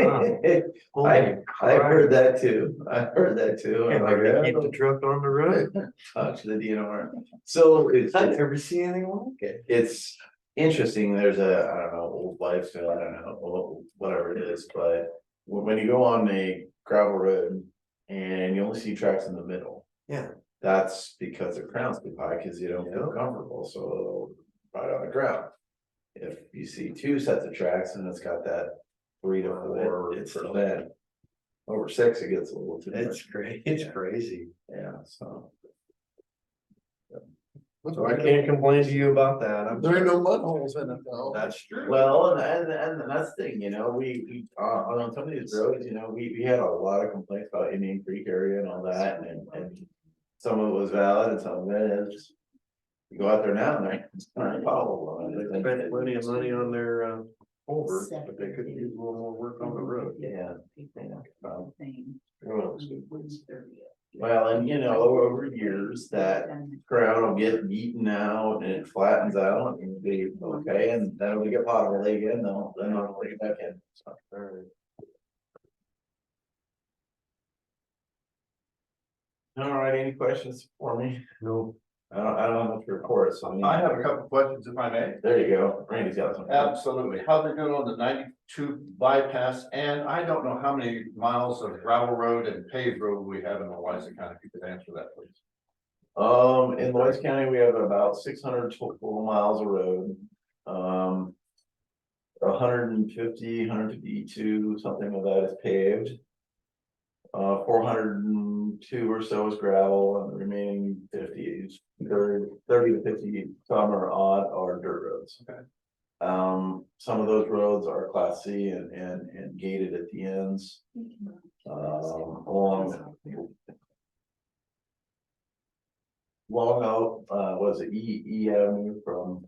[SPEAKER 3] Holy
[SPEAKER 8] I
[SPEAKER 3] crap.
[SPEAKER 8] heard that too,
[SPEAKER 3] Can't hardly keep the truck on the road.
[SPEAKER 8] Touch the DNR, so
[SPEAKER 4] I've never seen anything like it.
[SPEAKER 8] it's interesting, there's I don't know, old lifestyle, I don't know, whatever it is, but when you go on a gravel road and you only see tracks in the middle.
[SPEAKER 4] Yeah.
[SPEAKER 8] That's because the ground's too high, cause you don't feel comfortable, so right on the ground. If you see two sets of tracks and it's got that 3 to 4, it's then. Over 6, it gets a little too
[SPEAKER 4] It's
[SPEAKER 8] much.
[SPEAKER 4] great, it's crazy.
[SPEAKER 8] Yeah, so.
[SPEAKER 4] So I can't complain to you about that.
[SPEAKER 3] There ain't no mud holes in it though.
[SPEAKER 4] That's true.
[SPEAKER 8] Well, and that's the thing, you know, we, on some of these roads, you know, we had a lot of complaints about Indian Creek area and all that, and. Some of it was valid and some of it is. You go out there now and it's not followable.
[SPEAKER 4] They spent plenty of money on their culvert, but they could use a little more work on the road.
[SPEAKER 8] Yeah. Who else? Well, and you know, over years that ground will get beaten out and it flattens out and be okay, and then when we get potable again, then I'll take it back in. So, all right. All right, any questions for me?
[SPEAKER 4] No.
[SPEAKER 8] I don't have much to report, so.
[SPEAKER 5] I have a couple of questions if I may.
[SPEAKER 8] There you go, Randy's got some.
[SPEAKER 5] Absolutely. How they're doing on the 92 bypass, and I don't know how many miles of gravel road and paved road we have in Louisa County. If you could answer that, please.
[SPEAKER 8] In Lawrence County, we have about 600 total miles of road. 152, something of that is paved. 402 or so is gravel, and the remaining 50 is 30 to 50 some are odd or dirt roads.
[SPEAKER 5] Okay.
[SPEAKER 8] Some of those roads are class C and gated at the ends. Long out, was it E Avenue from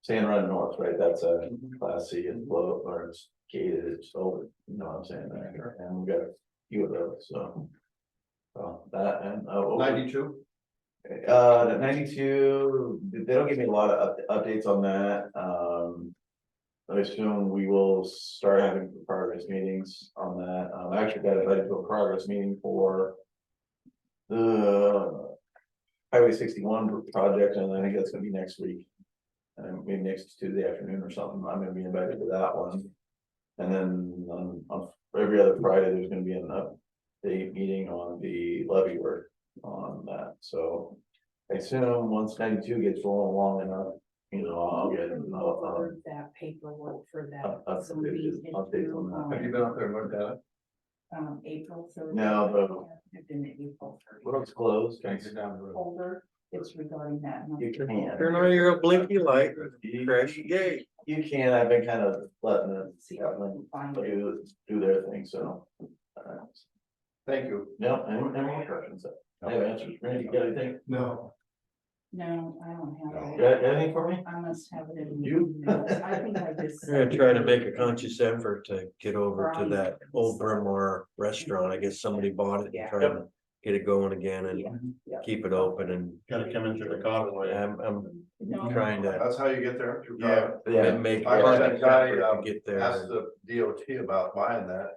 [SPEAKER 8] San Run North, right? That's a class C and below, or it's gated, it's over, you know what I'm saying there, and we got a few of those, so. So that and.
[SPEAKER 5] 92?
[SPEAKER 8] The 92, they don't give me a lot of updates on that, I assume we will start having progress meetings on that, I actually got invited to a progress meeting for. The Highway 61 project, and I think that's gonna be next week. Maybe next Tuesday afternoon or something, I'm gonna be invited to that one. And then on every other Friday, there's gonna be an update meeting on the levy work on that, so. I assume once 92 gets rolling along enough, you know, I'll get
[SPEAKER 6] That paperwork for that.
[SPEAKER 8] updates on that.
[SPEAKER 5] Have you been up there and looked at it?
[SPEAKER 6] April 3rd.
[SPEAKER 8] No,
[SPEAKER 6] I've been at April 3rd.
[SPEAKER 8] the road's closed.
[SPEAKER 5] Can I sit down the road?
[SPEAKER 6] Folder, it's regarding that.
[SPEAKER 8] You can't.
[SPEAKER 4] Turn on your blinky light, crash your gate.
[SPEAKER 8] You can, I've been kind of letting them
[SPEAKER 6] See if I can find it.
[SPEAKER 8] do their thing, so.
[SPEAKER 5] Thank you.
[SPEAKER 8] No, any more questions? I have answers, Randy, you got anything?
[SPEAKER 5] No.
[SPEAKER 6] No, I don't have it.
[SPEAKER 8] Got anything for me?
[SPEAKER 6] I must have it in.
[SPEAKER 8] You?
[SPEAKER 6] I think I just.
[SPEAKER 4] I'm gonna try to make a conscious effort to get over to that old Bremar restaurant. I guess somebody bought it and tried to get it going again and keep it open and.
[SPEAKER 2] Gotta come in through the Conway.
[SPEAKER 4] I'm trying to
[SPEAKER 5] That's how you get there? through
[SPEAKER 2] Yeah.
[SPEAKER 5] Conway?
[SPEAKER 4] make.
[SPEAKER 5] I heard that guy,
[SPEAKER 4] to get
[SPEAKER 5] Asked
[SPEAKER 4] there.
[SPEAKER 5] the DOT about buying that.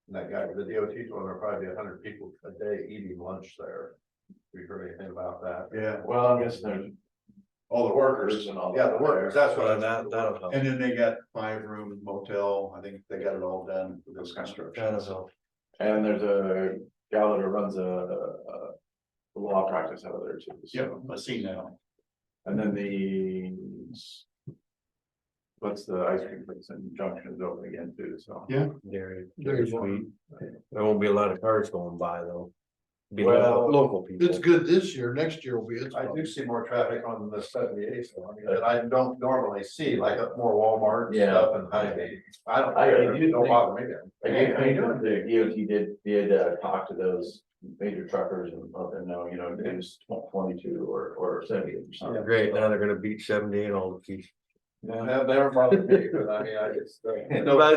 [SPEAKER 5] And that guy, the DOT told him there probably be 100 people a day eating lunch there. We heard anything about that?
[SPEAKER 2] Yeah,
[SPEAKER 8] Well, I guess there's all the workers and all.
[SPEAKER 5] Yeah, the workers, that's what I.
[SPEAKER 4] That'll help.
[SPEAKER 2] and then they got 5-room motel, I think they got it all done for this construction.
[SPEAKER 4] That'll help.
[SPEAKER 8] And there's a gal that runs a law practice out of there too. so.
[SPEAKER 2] Yep, I seen that.
[SPEAKER 8] And then what's the ice cream place in Junction is open again too, so.
[SPEAKER 2] Yeah.
[SPEAKER 4] Very
[SPEAKER 3] There's
[SPEAKER 4] sweet. There won't be a lot of cars going by though. Be
[SPEAKER 8] Well,
[SPEAKER 4] local people.
[SPEAKER 3] It's good this year, next year will be.
[SPEAKER 5] I do see more traffic on the 78, so I mean, that I don't normally see, like more Walmart and
[SPEAKER 8] Yeah.
[SPEAKER 5] stuff and Hy-Vee. I don't,
[SPEAKER 8] I do
[SPEAKER 5] don't
[SPEAKER 8] think-
[SPEAKER 5] bother me then.
[SPEAKER 8] I mean, the DOT did talk to those major truckers and let them know, you know, it was 22 or 78 or something.
[SPEAKER 4] Great, now they're gonna beat 78 all the pieces.
[SPEAKER 8] Yeah.
[SPEAKER 5] That never bothered me, but I mean, I just.
[SPEAKER 4] By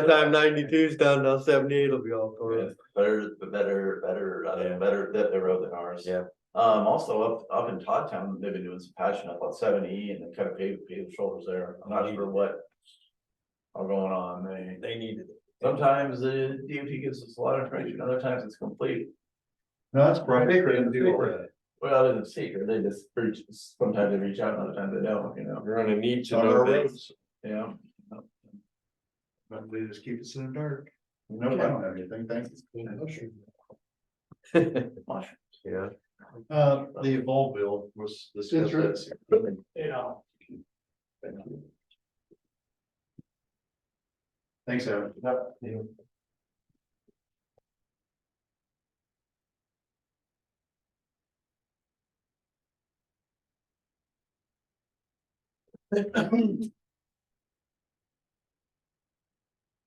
[SPEAKER 4] the time 92's down, now 78 will be all tore up.
[SPEAKER 8] Better that the road than ours.
[SPEAKER 4] Yeah.
[SPEAKER 8] Also up in Toddtown, they've been doing some patching up on 70 and they kind of paved the shoulders there. I'm not sure what. Are going on.
[SPEAKER 4] They needed it.
[SPEAKER 8] Sometimes the DOT gives us a lot of information, other times it's complete.
[SPEAKER 2] No, that's
[SPEAKER 5] Right, they couldn't do
[SPEAKER 2] it.
[SPEAKER 5] it.
[SPEAKER 8] Well, it's secret, they just reach, sometimes they reach out, and other times they don't, you know,
[SPEAKER 4] We're gonna need to
[SPEAKER 2] On
[SPEAKER 4] know
[SPEAKER 2] our
[SPEAKER 4] this.
[SPEAKER 2] roads,
[SPEAKER 8] yeah.
[SPEAKER 2] but they just keep us in the dark. No, I don't have anything, thanks.
[SPEAKER 4] Yeah,
[SPEAKER 2] The evolve bill was discussed.
[SPEAKER 3] Yeah.
[SPEAKER 2] Thank you. Thanks, Evan.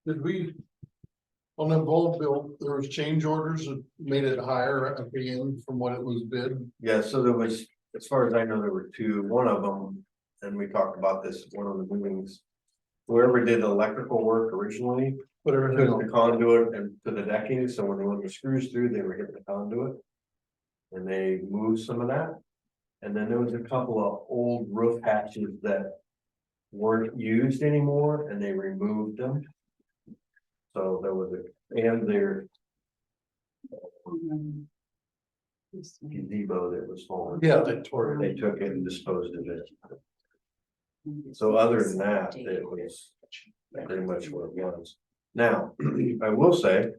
[SPEAKER 3] Did we? On the bulk bill, there was change orders that made it higher at the end from what it was bid.
[SPEAKER 4] yeah, so there was, as far as I know, there were two, one of them, and we talked about this, at one of the meetings. Whoever did the electrical work originally,
[SPEAKER 3] But
[SPEAKER 4] took
[SPEAKER 3] everything,
[SPEAKER 4] the conduit and to the decking, so when they went the screws through, they were hitting the conduit. And they moved some of that. And then there was a couple of old roof hatches that weren't used anymore, and they removed them. So there was a, and their gazebo that was falling.
[SPEAKER 3] yeah, they tore it.
[SPEAKER 4] They took it and disposed of it. So other than that, it was pretty much what it was. Now, I will say.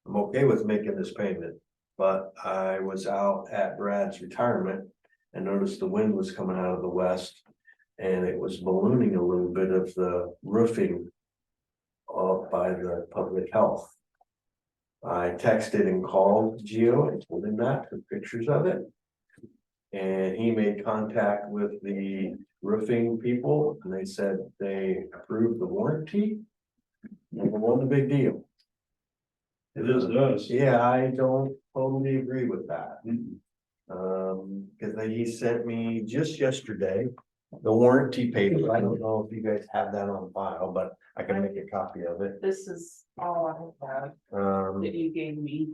[SPEAKER 4] I'm okay with making this payment, but I was out at Brad's retirement and noticed the wind was coming out of the west. And it was ballooning a little bit of the roofing by the public health. I texted and called Geo and told him that, took pictures of it. And he made contact with the roofing people and they said they approved the warranty. And it wasn't a big deal.
[SPEAKER 2] It is us.
[SPEAKER 4] Yeah, I don't totally agree with that. Cause he sent me just yesterday, the warranty paper. I don't know if you guys have that on file, but I can make a copy of it.
[SPEAKER 11] This is all I have that you gave me.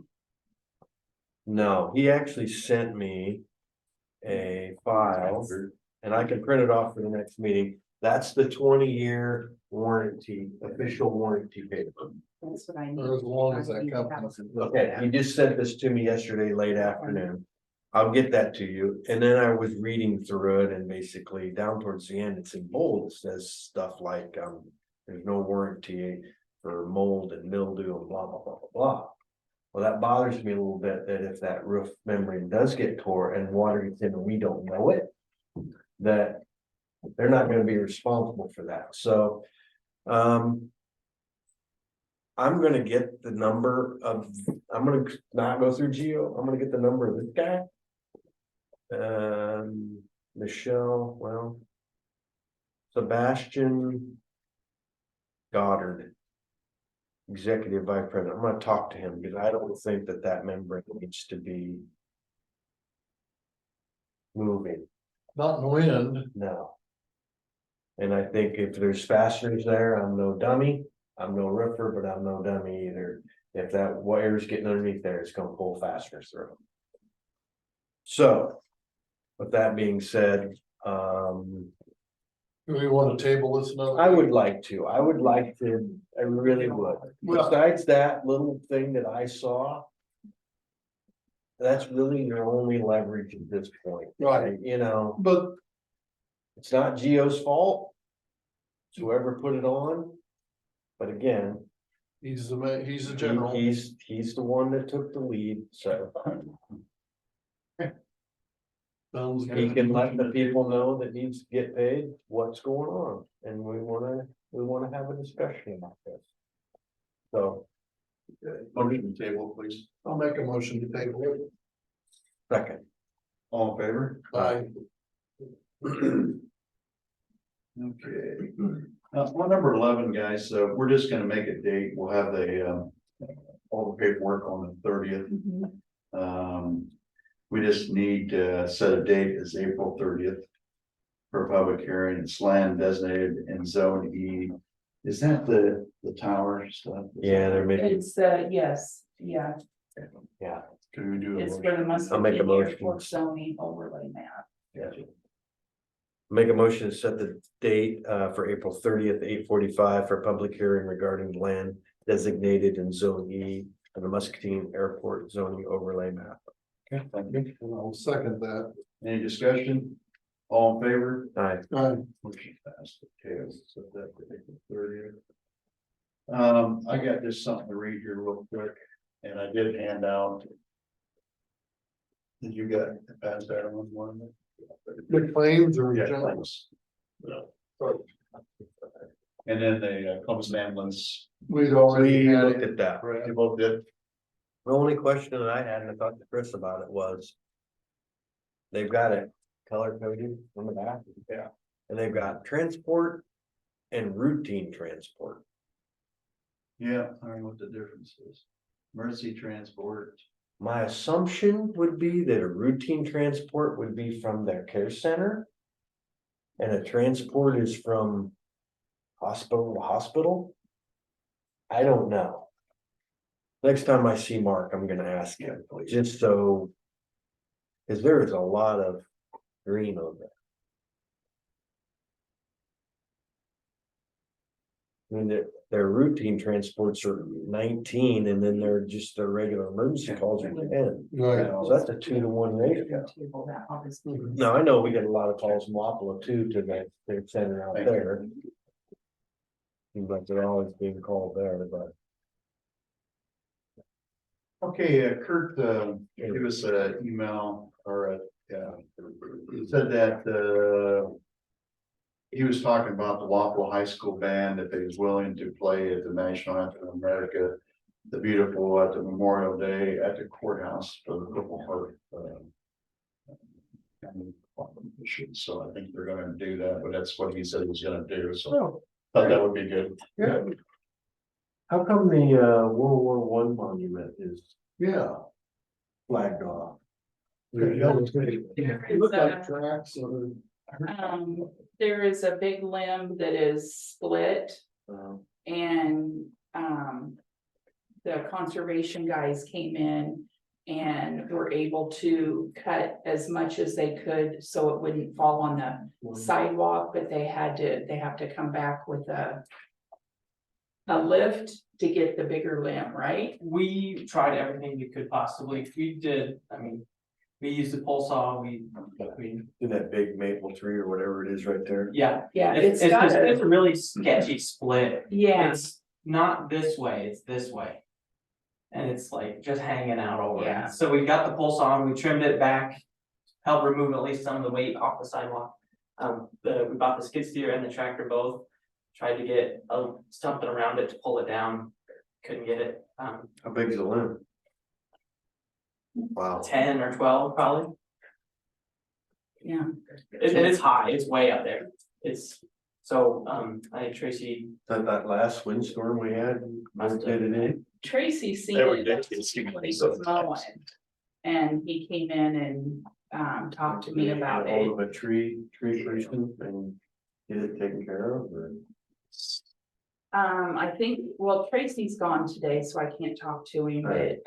[SPEAKER 4] No, he actually sent me a file and I can print it off for the next meeting. That's the 20-year warranty, official warranty paper.
[SPEAKER 11] That's what I need.
[SPEAKER 3] Or as long as that comes.
[SPEAKER 4] Okay, he just sent this to me yesterday, late afternoon. I'll get that to you, and then I was reading through it and basically down towards the end, it's in bold, it says stuff like, there's no warranty for mold and mildew and blah, blah, blah, blah, blah. Well, that bothers me a little bit that if that roof membrane does get tore and water gets in and we don't know it, that they're not gonna be responsible for that, so, I'm gonna get the number of, I'm gonna not go through Geo, I'm gonna get the number of this guy. Michelle, well. Sebastian Goddard. Executive Vice President, I'm gonna talk to him because I don't think that that membrane needs to be. Moving,
[SPEAKER 3] Not in the wind.
[SPEAKER 4] no. And I think if there's fasteners there, I'm no dummy. I'm no roofer, but I'm no dummy either. If that wire's getting underneath there, it's gonna pull fasteners through. So, with that being said,
[SPEAKER 3] Do we want to table this another?
[SPEAKER 4] I would like to, I really would. Besides that little thing that I saw. That's really your only leverage at this point.
[SPEAKER 3] Right.
[SPEAKER 4] You know,
[SPEAKER 3] But
[SPEAKER 4] it's not Geo's fault. It's whoever put it on. But again,
[SPEAKER 3] he's the general.
[SPEAKER 4] he's the one that took the lead, so.
[SPEAKER 3] Sounds
[SPEAKER 4] He
[SPEAKER 3] good.
[SPEAKER 4] can let the people know that needs to get paid, what's going on, and we wanna have a discussion about this. So,
[SPEAKER 2] Motion to table, please.
[SPEAKER 3] I'll make a motion to table it.
[SPEAKER 4] second,
[SPEAKER 2] All in favor?
[SPEAKER 3] Aye.
[SPEAKER 2] Okay. On number 11, guys, so we're just gonna make a date. We'll have the, all the paperwork on the 30th. We just need to set a date as April 30th. For a public hearing. It's land designated in zone E. Is that the tower stuff?
[SPEAKER 4] yeah, they're making,
[SPEAKER 11] It's, yes, yeah,
[SPEAKER 4] yeah,
[SPEAKER 2] Can we do a
[SPEAKER 11] it's
[SPEAKER 2] motion?
[SPEAKER 11] for the Muscatine
[SPEAKER 4] I'll make a motion.
[SPEAKER 11] Airport zoning overlay map.
[SPEAKER 4] yeah. Make a motion to set the date for April 30th, 8:45 for public hearing regarding land designated in zone E of the Muscatine Airport zoning overlay map.
[SPEAKER 2] Okay, thank you.
[SPEAKER 3] I'll second that.
[SPEAKER 2] Any discussion? All in favor?
[SPEAKER 4] Aye.
[SPEAKER 3] Aye.
[SPEAKER 2] Motion passed. Okay, so that for April 30th. I got just something to read here real quick, and I did hand out. Did you get pass that on one?
[SPEAKER 3] The claims or
[SPEAKER 2] Yeah,
[SPEAKER 3] general?
[SPEAKER 2] thanks. And then the Columbus ambulance.
[SPEAKER 3] We'd already
[SPEAKER 4] We
[SPEAKER 3] had
[SPEAKER 4] looked
[SPEAKER 3] it.
[SPEAKER 4] at that.
[SPEAKER 2] You both did.
[SPEAKER 4] The only question that I had, and I talked to Chris about it, was. They've got it color coded on the back.
[SPEAKER 2] Yeah.
[SPEAKER 4] And they've got transport and routine transport.
[SPEAKER 2] Yeah, I don't know what the difference is. Emergency transport.
[SPEAKER 4] My assumption would be that a routine transport would be from their care center. And a transport is from hospital to hospital. I don't know. Next time I see Mark, I'm gonna ask him, just so. Cause there is a lot of green on there. I mean, their routine transports are 19, and then they're just their regular emergency calls are 10.
[SPEAKER 3] Right.
[SPEAKER 4] So that's a 2-to-1 ratio.
[SPEAKER 11] Table that, obviously.
[SPEAKER 4] Now, I know we get a lot of calls from Wapello too, to their center out there. Seems like they're always being called there, but.
[SPEAKER 2] Okay, Kurt, give us an email or he said that, he was talking about the Wapello High School band, that they was willing to play at the National Anthem of America, the beautiful at the Memorial Day at the courthouse for the Purple Heart. So I think they're gonna do that, but that's what he said he was gonna do, so thought that would be good.
[SPEAKER 3] Yeah,
[SPEAKER 4] How come the World War I monument is
[SPEAKER 3] yeah.
[SPEAKER 4] flagged off?
[SPEAKER 3] It looked like tracks or.
[SPEAKER 11] There is a big limb that is split and, the conservation guys came in and were able to cut as much as they could so it wouldn't fall on the sidewalk, but they have to come back with a lift to get the bigger limb, right?
[SPEAKER 12] We tried everything we could possibly, we did, I mean, we used a pole saw,
[SPEAKER 4] In that big maple tree or whatever it is right there.
[SPEAKER 12] yeah.
[SPEAKER 11] Yeah,
[SPEAKER 12] It's a really sketchy split.
[SPEAKER 11] Yeah,
[SPEAKER 12] It's not this way, it's this way. And it's like just hanging out over
[SPEAKER 11] Yeah.
[SPEAKER 12] it. So we got the pole saw and we trimmed it back. Helped remove at least some of the weight off the sidewalk. We bought the skid steer and the tractor both. Tried to get something around it to pull it down. Couldn't get it.
[SPEAKER 4] How big is the limb? Wow.
[SPEAKER 12] 10 or 12 probably.
[SPEAKER 11] yeah.
[SPEAKER 12] And it's high, it's way up there. It's so, I think Tracy.
[SPEAKER 4] That last windstorm we had, did it in?
[SPEAKER 11] Tracy seen
[SPEAKER 2] They were
[SPEAKER 11] it
[SPEAKER 2] ridiculous.
[SPEAKER 11] when he was mowing. And he came in and talked to me about it.
[SPEAKER 4] Hold of a tree person and get it taken care of, or?
[SPEAKER 11] I think, well, Tracy's gone today, so I can't talk to him, but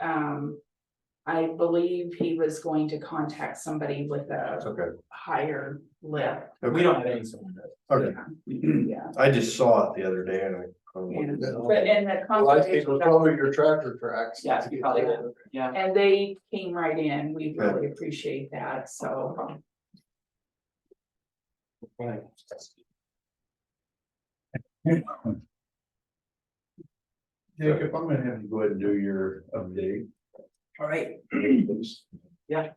[SPEAKER 11] I believe he was going to contact somebody with a
[SPEAKER 4] Okay.
[SPEAKER 11] higher lift.
[SPEAKER 12] We don't have any. So
[SPEAKER 4] Okay.
[SPEAKER 11] Yeah.
[SPEAKER 4] I just saw it the other day and I.
[SPEAKER 11] Yeah. But and the
[SPEAKER 3] Well, I think it
[SPEAKER 11] conservation
[SPEAKER 3] was
[SPEAKER 11] guys-
[SPEAKER 3] probably your tractor tracks.
[SPEAKER 12] Yeah, you probably did. Yeah.
[SPEAKER 11] and they came right in. We
[SPEAKER 4] Good.
[SPEAKER 11] really appreciate that, so.
[SPEAKER 4] Right.
[SPEAKER 2] Jacob, I'm gonna have you go ahead and do your update.
[SPEAKER 12] All right.
[SPEAKER 2] please.
[SPEAKER 12] Yeah,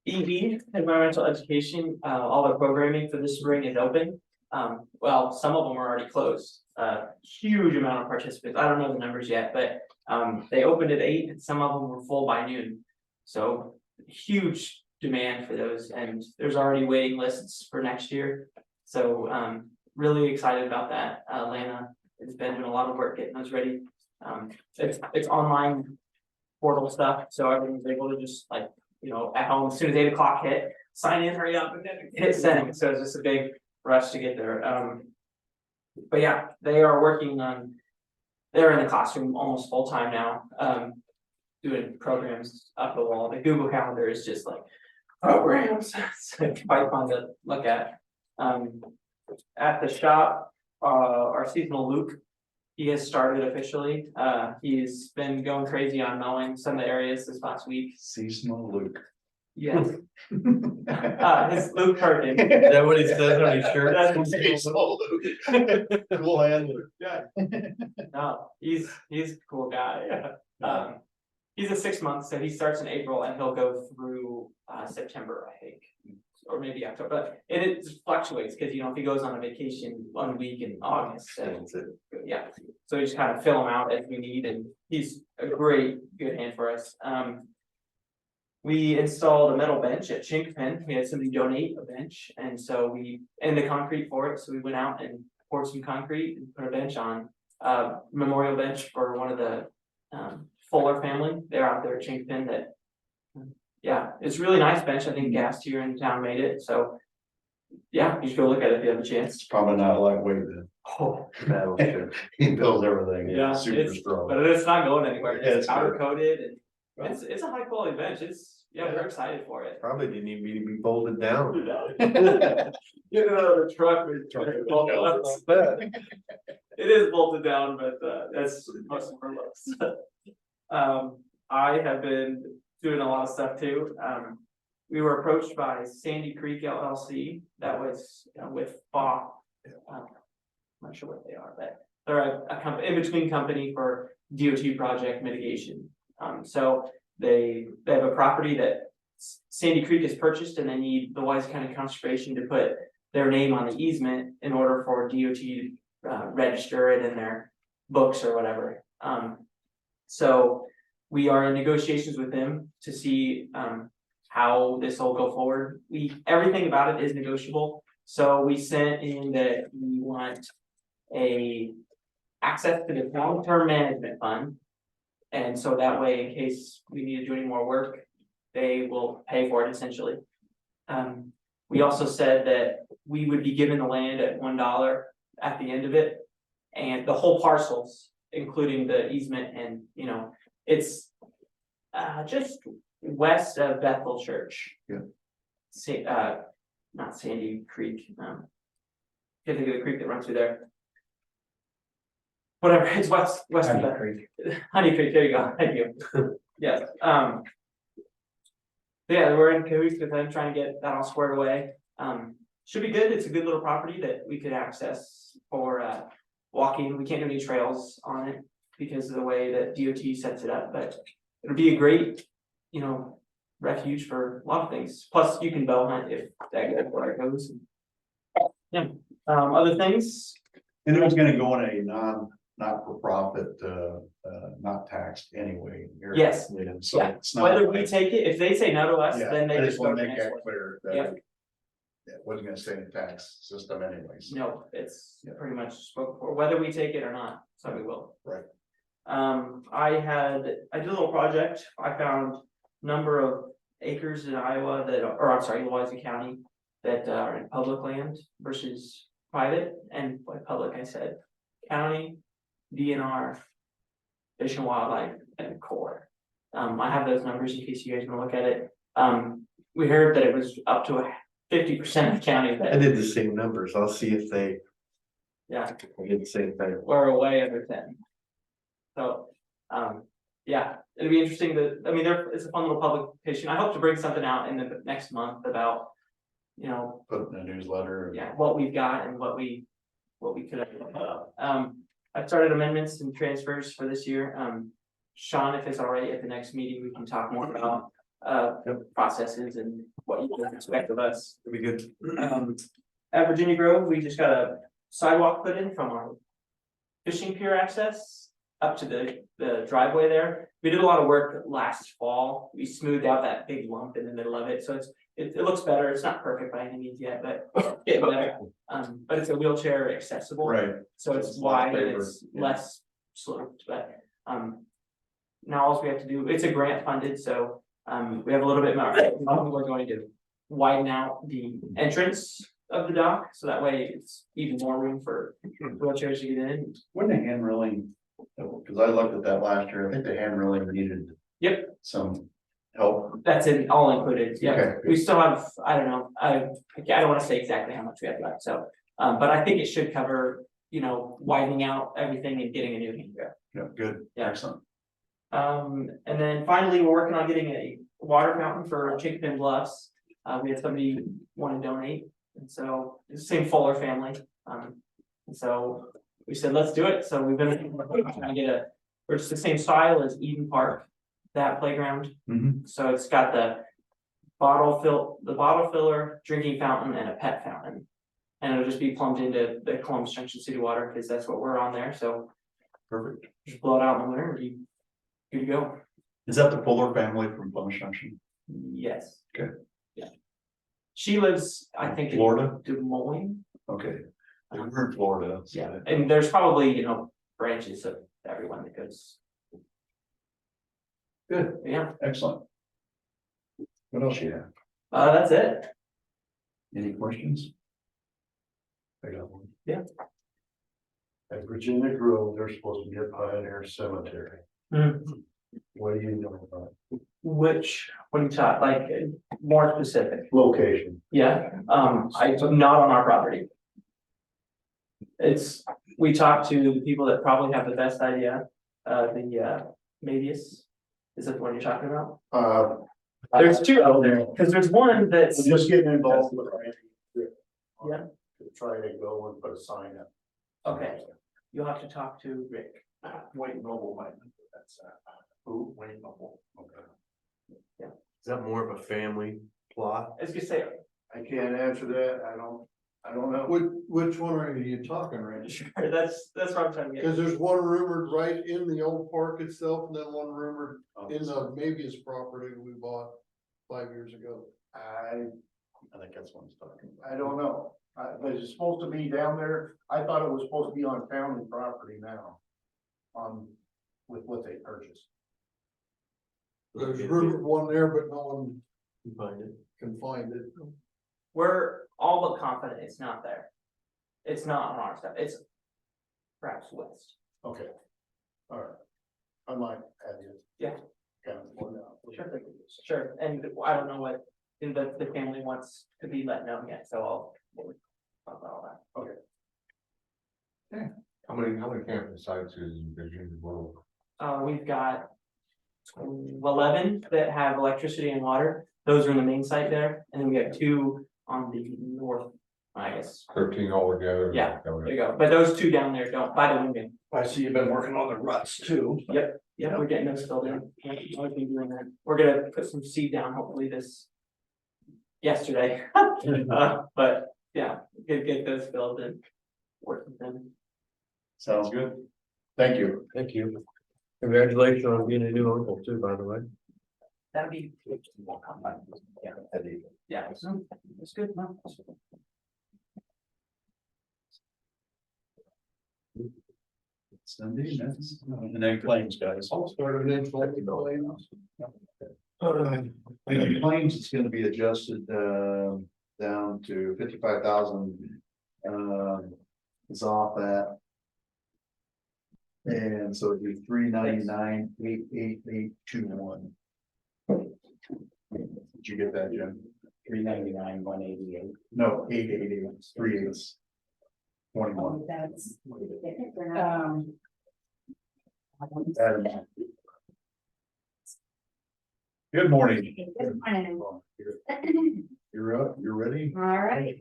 [SPEAKER 12] EV, environmental education, all the programming for this spring is open. Well, some of them are already closed, huge amount of participants, I don't know the numbers yet, but they opened at 8 and some of them were full by noon. So huge demand for those, and there's already waiting lists for next year. So really excited about that. Lana has been doing a lot of work getting those ready. It's online portal stuff, so everyone's able to just like, at home, as soon as 8 o'clock hit, sign in, hurry up and then hit send. So it's just a big rush to get there. But yeah, they are working on, they're in the classroom almost full time now, doing programs up the wall. The Google Calendar is just like programs. It's quite fun to look at. At the shop, our seasonal Luke, he has started officially. He's been going crazy on mowing some of the areas this last week.
[SPEAKER 2] Seasonal Luke.
[SPEAKER 12] Yes. His Luke Perkins.
[SPEAKER 4] Is that what he says on his shirt?
[SPEAKER 2] Cool handler.
[SPEAKER 12] Yeah. No, he's a cool guy. He's a 6 month, so he starts in April and he'll go through September, I think. Or maybe October, but it fluctuates, because if he goes on a vacation 1 week in August, so, yeah. So we just kind of fill him out as we need, and he's a good hand for us. We installed a metal bench at Chinkapin. We had somebody donate a bench, and so and the concrete for it, so we went out and poured some concrete and put a bench on. Memorial bench for one of the Fuller family. They're out there at Chinkapin that. Yeah, it's a really nice bench. I think Gas here in town made it, so. Yeah, you should go look at it if you have a chance.
[SPEAKER 2] It's probably not lightweight then.
[SPEAKER 12] Oh,
[SPEAKER 4] Battleship.
[SPEAKER 2] He builds everything.
[SPEAKER 12] yeah,
[SPEAKER 2] Super
[SPEAKER 12] it's,
[SPEAKER 2] strong.
[SPEAKER 12] but it's not going anywhere.
[SPEAKER 2] Yeah,
[SPEAKER 12] It's
[SPEAKER 2] it's
[SPEAKER 12] powder
[SPEAKER 2] good.
[SPEAKER 12] coated, and it's a high quality bench. We're excited for it.
[SPEAKER 4] Probably didn't even need to be bolted down.
[SPEAKER 12] Get it out of the truck. It is bolted down, but that's most for looks. I have been doing a lot of stuff too. We were approached by Sandy Creek LLC. That was with Bach. I'm not sure what they are, but they're a company, in-between company for DOT project mitigation. So they have a property that Sandy Creek has purchased, and they need the Wise County Conservation to put their name on the easement in order for DOT to register it in their books or whatever. So we are in negotiations with them to see how this will go forward. Everything about it is negotiable. So we sent in that we want access to the long-term management fund. And so that way, in case we need to do any more work, they will pay for it essentially. We also said that we would be given the land at $1 at the end of it. And the whole parcels, including the easement, and it's just west of Bethel Church.
[SPEAKER 2] Yeah.
[SPEAKER 12] Not Sandy Creek. Can't think of the creek that runs through there. Whatever, it's west of Bethel Creek. Honey Creek, there you go. Thank you. Yes. Yeah, we're in cahoots with them trying to get that all squared away. Should be good. It's a good little property that we could access for walking. We can't do any trails on it because of the way that DOT sets it up, but it'll be a great, refuge for a lot of things. Plus, you can bow hunt if that where it goes. Yeah. Other things.
[SPEAKER 2] And it was gonna go in a not for profit, not taxed anyway.
[SPEAKER 12] Yes.
[SPEAKER 2] So
[SPEAKER 12] Yeah.
[SPEAKER 2] it's not
[SPEAKER 12] Whether
[SPEAKER 2] like-
[SPEAKER 12] we take it, if they say no to us,
[SPEAKER 2] Yeah,
[SPEAKER 12] then they
[SPEAKER 2] I
[SPEAKER 12] just
[SPEAKER 2] just
[SPEAKER 12] go
[SPEAKER 2] wanna
[SPEAKER 12] to the
[SPEAKER 2] make
[SPEAKER 12] next
[SPEAKER 2] that
[SPEAKER 12] one.
[SPEAKER 2] clear.
[SPEAKER 12] Yep.
[SPEAKER 2] It wasn't gonna stay in the tax system anyways.
[SPEAKER 12] No, it's pretty much spoken for, whether we take it or not, so we will.
[SPEAKER 2] Right.
[SPEAKER 12] I did a little project. I found a number of acres in Iowa Louisa County that are in public land versus private, and by public, I said county, DNR, Fish and Wildlife, and Corps. I have those numbers in case you guys wanna look at it. We heard that it was up to 50% of the county
[SPEAKER 4] I did the same numbers. I'll see if they did the same thing.
[SPEAKER 12] we're way under 10. So, yeah, it'll be interesting it's a fun little publication. I hope to bring something out in the next month about,
[SPEAKER 2] Put it in a newsletter.
[SPEAKER 12] yeah, what we've got and what we could have. I've started amendments and transfers for this year. Sean, if it's all right, at the next meeting, we can talk more about processes and what you can expect of us.
[SPEAKER 4] It'd be good.
[SPEAKER 12] At Virginia Grove, we just got a sidewalk put in from our fishing pier access up to the driveway there. We did a lot of work last fall. We smoothed out that big lump in the middle of it, so it looks better. It's not perfect by any means yet, but it's getting better. But it's a wheelchair accessible.
[SPEAKER 2] Right.
[SPEAKER 12] So it's wide and it's less sloped, but now all we have to do, it's a grant funded, so we have a little bit more. We're going to widen out the entrance of the dock, so that way it's even more room for wheelchairs to get in.
[SPEAKER 2] Wouldn't the hand reeling, because I looked at that last year, I think the hand reeling needed.
[SPEAKER 12] Yep.
[SPEAKER 2] Some help.
[SPEAKER 12] That's all included, yeah.
[SPEAKER 2] Okay.
[SPEAKER 12] We still have, I don't know, I don't wanna say exactly how much we have left, so, but I think it should cover, widening out everything and getting a new handrail.
[SPEAKER 2] Yeah, good.
[SPEAKER 12] Yeah.
[SPEAKER 2] Excellent.
[SPEAKER 12] And then finally, we're working on getting a water fountain for Chicken Bluffs. We had somebody want to donate, and so it's the same Fuller family. And so we said, let's do it. So we've been trying to get or it's the same style as Eden Park, that playground. So it's got the bottle filler, drinking fountain, and a pet fountain. And it'll just be plumbed into the Columbus Junction City Water, because that's what we're on there, so.
[SPEAKER 2] Perfect.
[SPEAKER 12] Just blow it out in the winter and be good to go.
[SPEAKER 2] Is that the Fuller family from Plum Junction?
[SPEAKER 12] Yes.
[SPEAKER 2] Okay.
[SPEAKER 12] Yeah. She lives, I think, in
[SPEAKER 2] Florida?
[SPEAKER 12] Des Moines.
[SPEAKER 2] Okay. We're in Florida. so-
[SPEAKER 12] Yeah, and there's probably, branches of everyone that goes.
[SPEAKER 2] Good,
[SPEAKER 12] Yeah,
[SPEAKER 2] excellent. What else you have?
[SPEAKER 12] that's it.
[SPEAKER 2] Any questions? I got one.
[SPEAKER 12] Yeah.
[SPEAKER 9] At Virginia Grove, they're supposed to be a Pioneer Cemetery. What do you know about
[SPEAKER 12] Which, what are you talking, like, more specific?
[SPEAKER 9] location?
[SPEAKER 12] Yeah, it's not on our property. We talked to the people that probably have the best idea, Medius. Is that the one you're talking about? There's two out there, because there's one that's.
[SPEAKER 9] Just getting involved with.
[SPEAKER 12] Yeah.
[SPEAKER 9] To try to go and put a sign up.
[SPEAKER 12] Okay, you'll have to talk to Rick.
[SPEAKER 9] Wayne Noble might, that's, who, Wayne Noble, okay.
[SPEAKER 4] Is that more of a family plot?
[SPEAKER 12] I was gonna say,
[SPEAKER 9] I can't answer that, I don't know.
[SPEAKER 3] Which one are you talking, Randy?
[SPEAKER 12] sure, that's what I'm trying to get.
[SPEAKER 3] Cause there's one rumored right in the old park itself, and then one rumored in the Mabius property we bought 5 years ago.
[SPEAKER 2] I think that's what he's talking about.
[SPEAKER 9] I don't know, but it's supposed to be down there, I thought it was supposed to be on county property now. With what they purchased.
[SPEAKER 3] There's rumored one there, but no one
[SPEAKER 4] You find it.
[SPEAKER 3] can find it.
[SPEAKER 12] We're all but confident it's not there. It's not on our stuff, it's perhaps west.
[SPEAKER 9] Okay. All right. I might have you.
[SPEAKER 12] Yeah.
[SPEAKER 9] Kind of point out.
[SPEAKER 12] Sure, and I don't know what the family wants to be let know yet, so we'll talk about all that.
[SPEAKER 9] How many camping sites is Virginia Grove?
[SPEAKER 12] We've got 11 that have electricity and water. Those are in the main site there, and then we have 2 on the north, I guess.
[SPEAKER 9] 13 altogether.
[SPEAKER 12] Yeah, there you go. But those 2 down there don't, by the window.
[SPEAKER 2] I see you've been working on the ruts too.
[SPEAKER 12] Yep, we're getting those filled in. I've been doing that. We're gonna put some seed down hopefully yesterday. But yeah, get those filled and work with them.
[SPEAKER 2] Sounds good. Thank you.
[SPEAKER 4] Thank you. Congratulations on being a new uncle too, by the way.
[SPEAKER 12] That'd be. Yeah. Yeah, it's good. No,
[SPEAKER 2] Sunday, that's, and then claims, guys.
[SPEAKER 3] I'll start an info.
[SPEAKER 2] Claims is gonna be adjusted, down to 55,000. Is off that. And so it'd be 399, 88821. Did you get that, Jim?
[SPEAKER 1] 399, 188.
[SPEAKER 2] No, 888, 38. 21.
[SPEAKER 6] That's.
[SPEAKER 2] Adam. Good morning.
[SPEAKER 13] Good morning.
[SPEAKER 2] You're up, you're ready?
[SPEAKER 13] All right,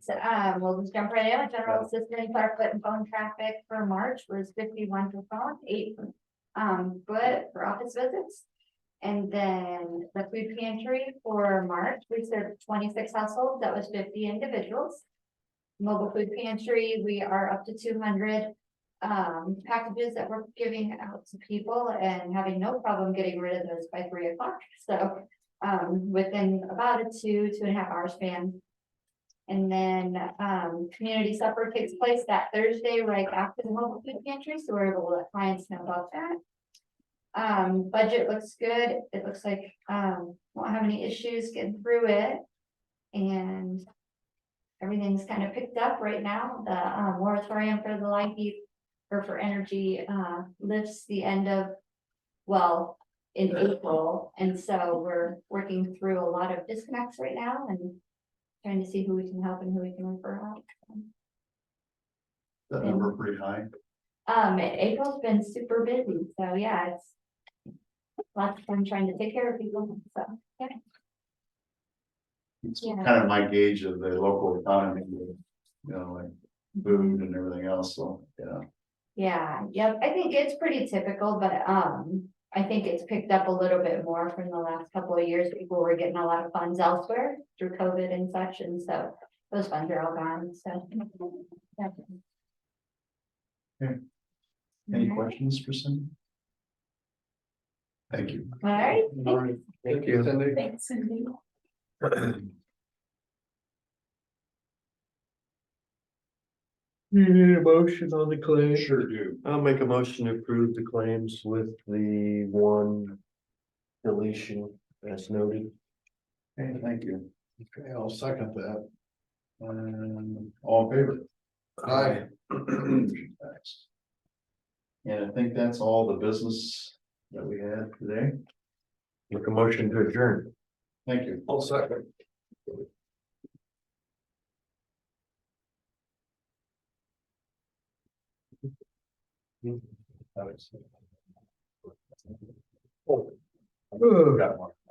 [SPEAKER 13] we'll just jump right in. General assistance, our foot and phone traffic for March was 51 for phone, 8 foot for office visits. And then the food pantry for March, we served 26 households, that was 50 individuals. Mobile food pantry, we are up to 200 packages that we're giving out to people and having no problem getting rid of those by 3 o'clock. So within about a 2.5 hour span. And then community supper takes place that Thursday right after the mobile food pantry, so we're able to let clients know about that. Budget looks good. It looks like won't have any issues getting through it. And everything's kind of picked up right now. The moratorium for the light heat or for energy lifts the end of, well, in April. And so we're working through a lot of disconnects right now and trying to see who we can help and who we can refer out.
[SPEAKER 2] That number pretty high.
[SPEAKER 13] April's been super busy, so yeah, it's lots of fun trying to take care of people, so, yeah.
[SPEAKER 2] It's
[SPEAKER 13] Yeah.
[SPEAKER 2] kind of my gauge of the local economy, you know, like food and everything else, so, yeah.
[SPEAKER 13] Yeah, yep, I think it's pretty typical, but, I think it's picked up a little bit more from the last couple of years. People were getting a lot of funds elsewhere through COVID and such, and so those funds are all gone, so. yeah.
[SPEAKER 2] Any questions for Cindy? Thank you.
[SPEAKER 13] All right,
[SPEAKER 3] Thank you, Cindy.
[SPEAKER 11] Thanks, Cindy.
[SPEAKER 4] You need a motion on the claim?
[SPEAKER 2] Sure do.
[SPEAKER 4] I'll make a motion to approve the claims with the one deletion as noted.
[SPEAKER 2] Okay, thank you.
[SPEAKER 3] Okay, I'll second that.
[SPEAKER 2] All in favor?
[SPEAKER 3] Aye.
[SPEAKER 2] Thanks. And I think that's all the business that we had today.
[SPEAKER 4] Make a motion to adjourn.
[SPEAKER 2] Thank you.
[SPEAKER 3] I'll second.
[SPEAKER 2] Alex.
[SPEAKER 3] Oh.
[SPEAKER 2] Got one.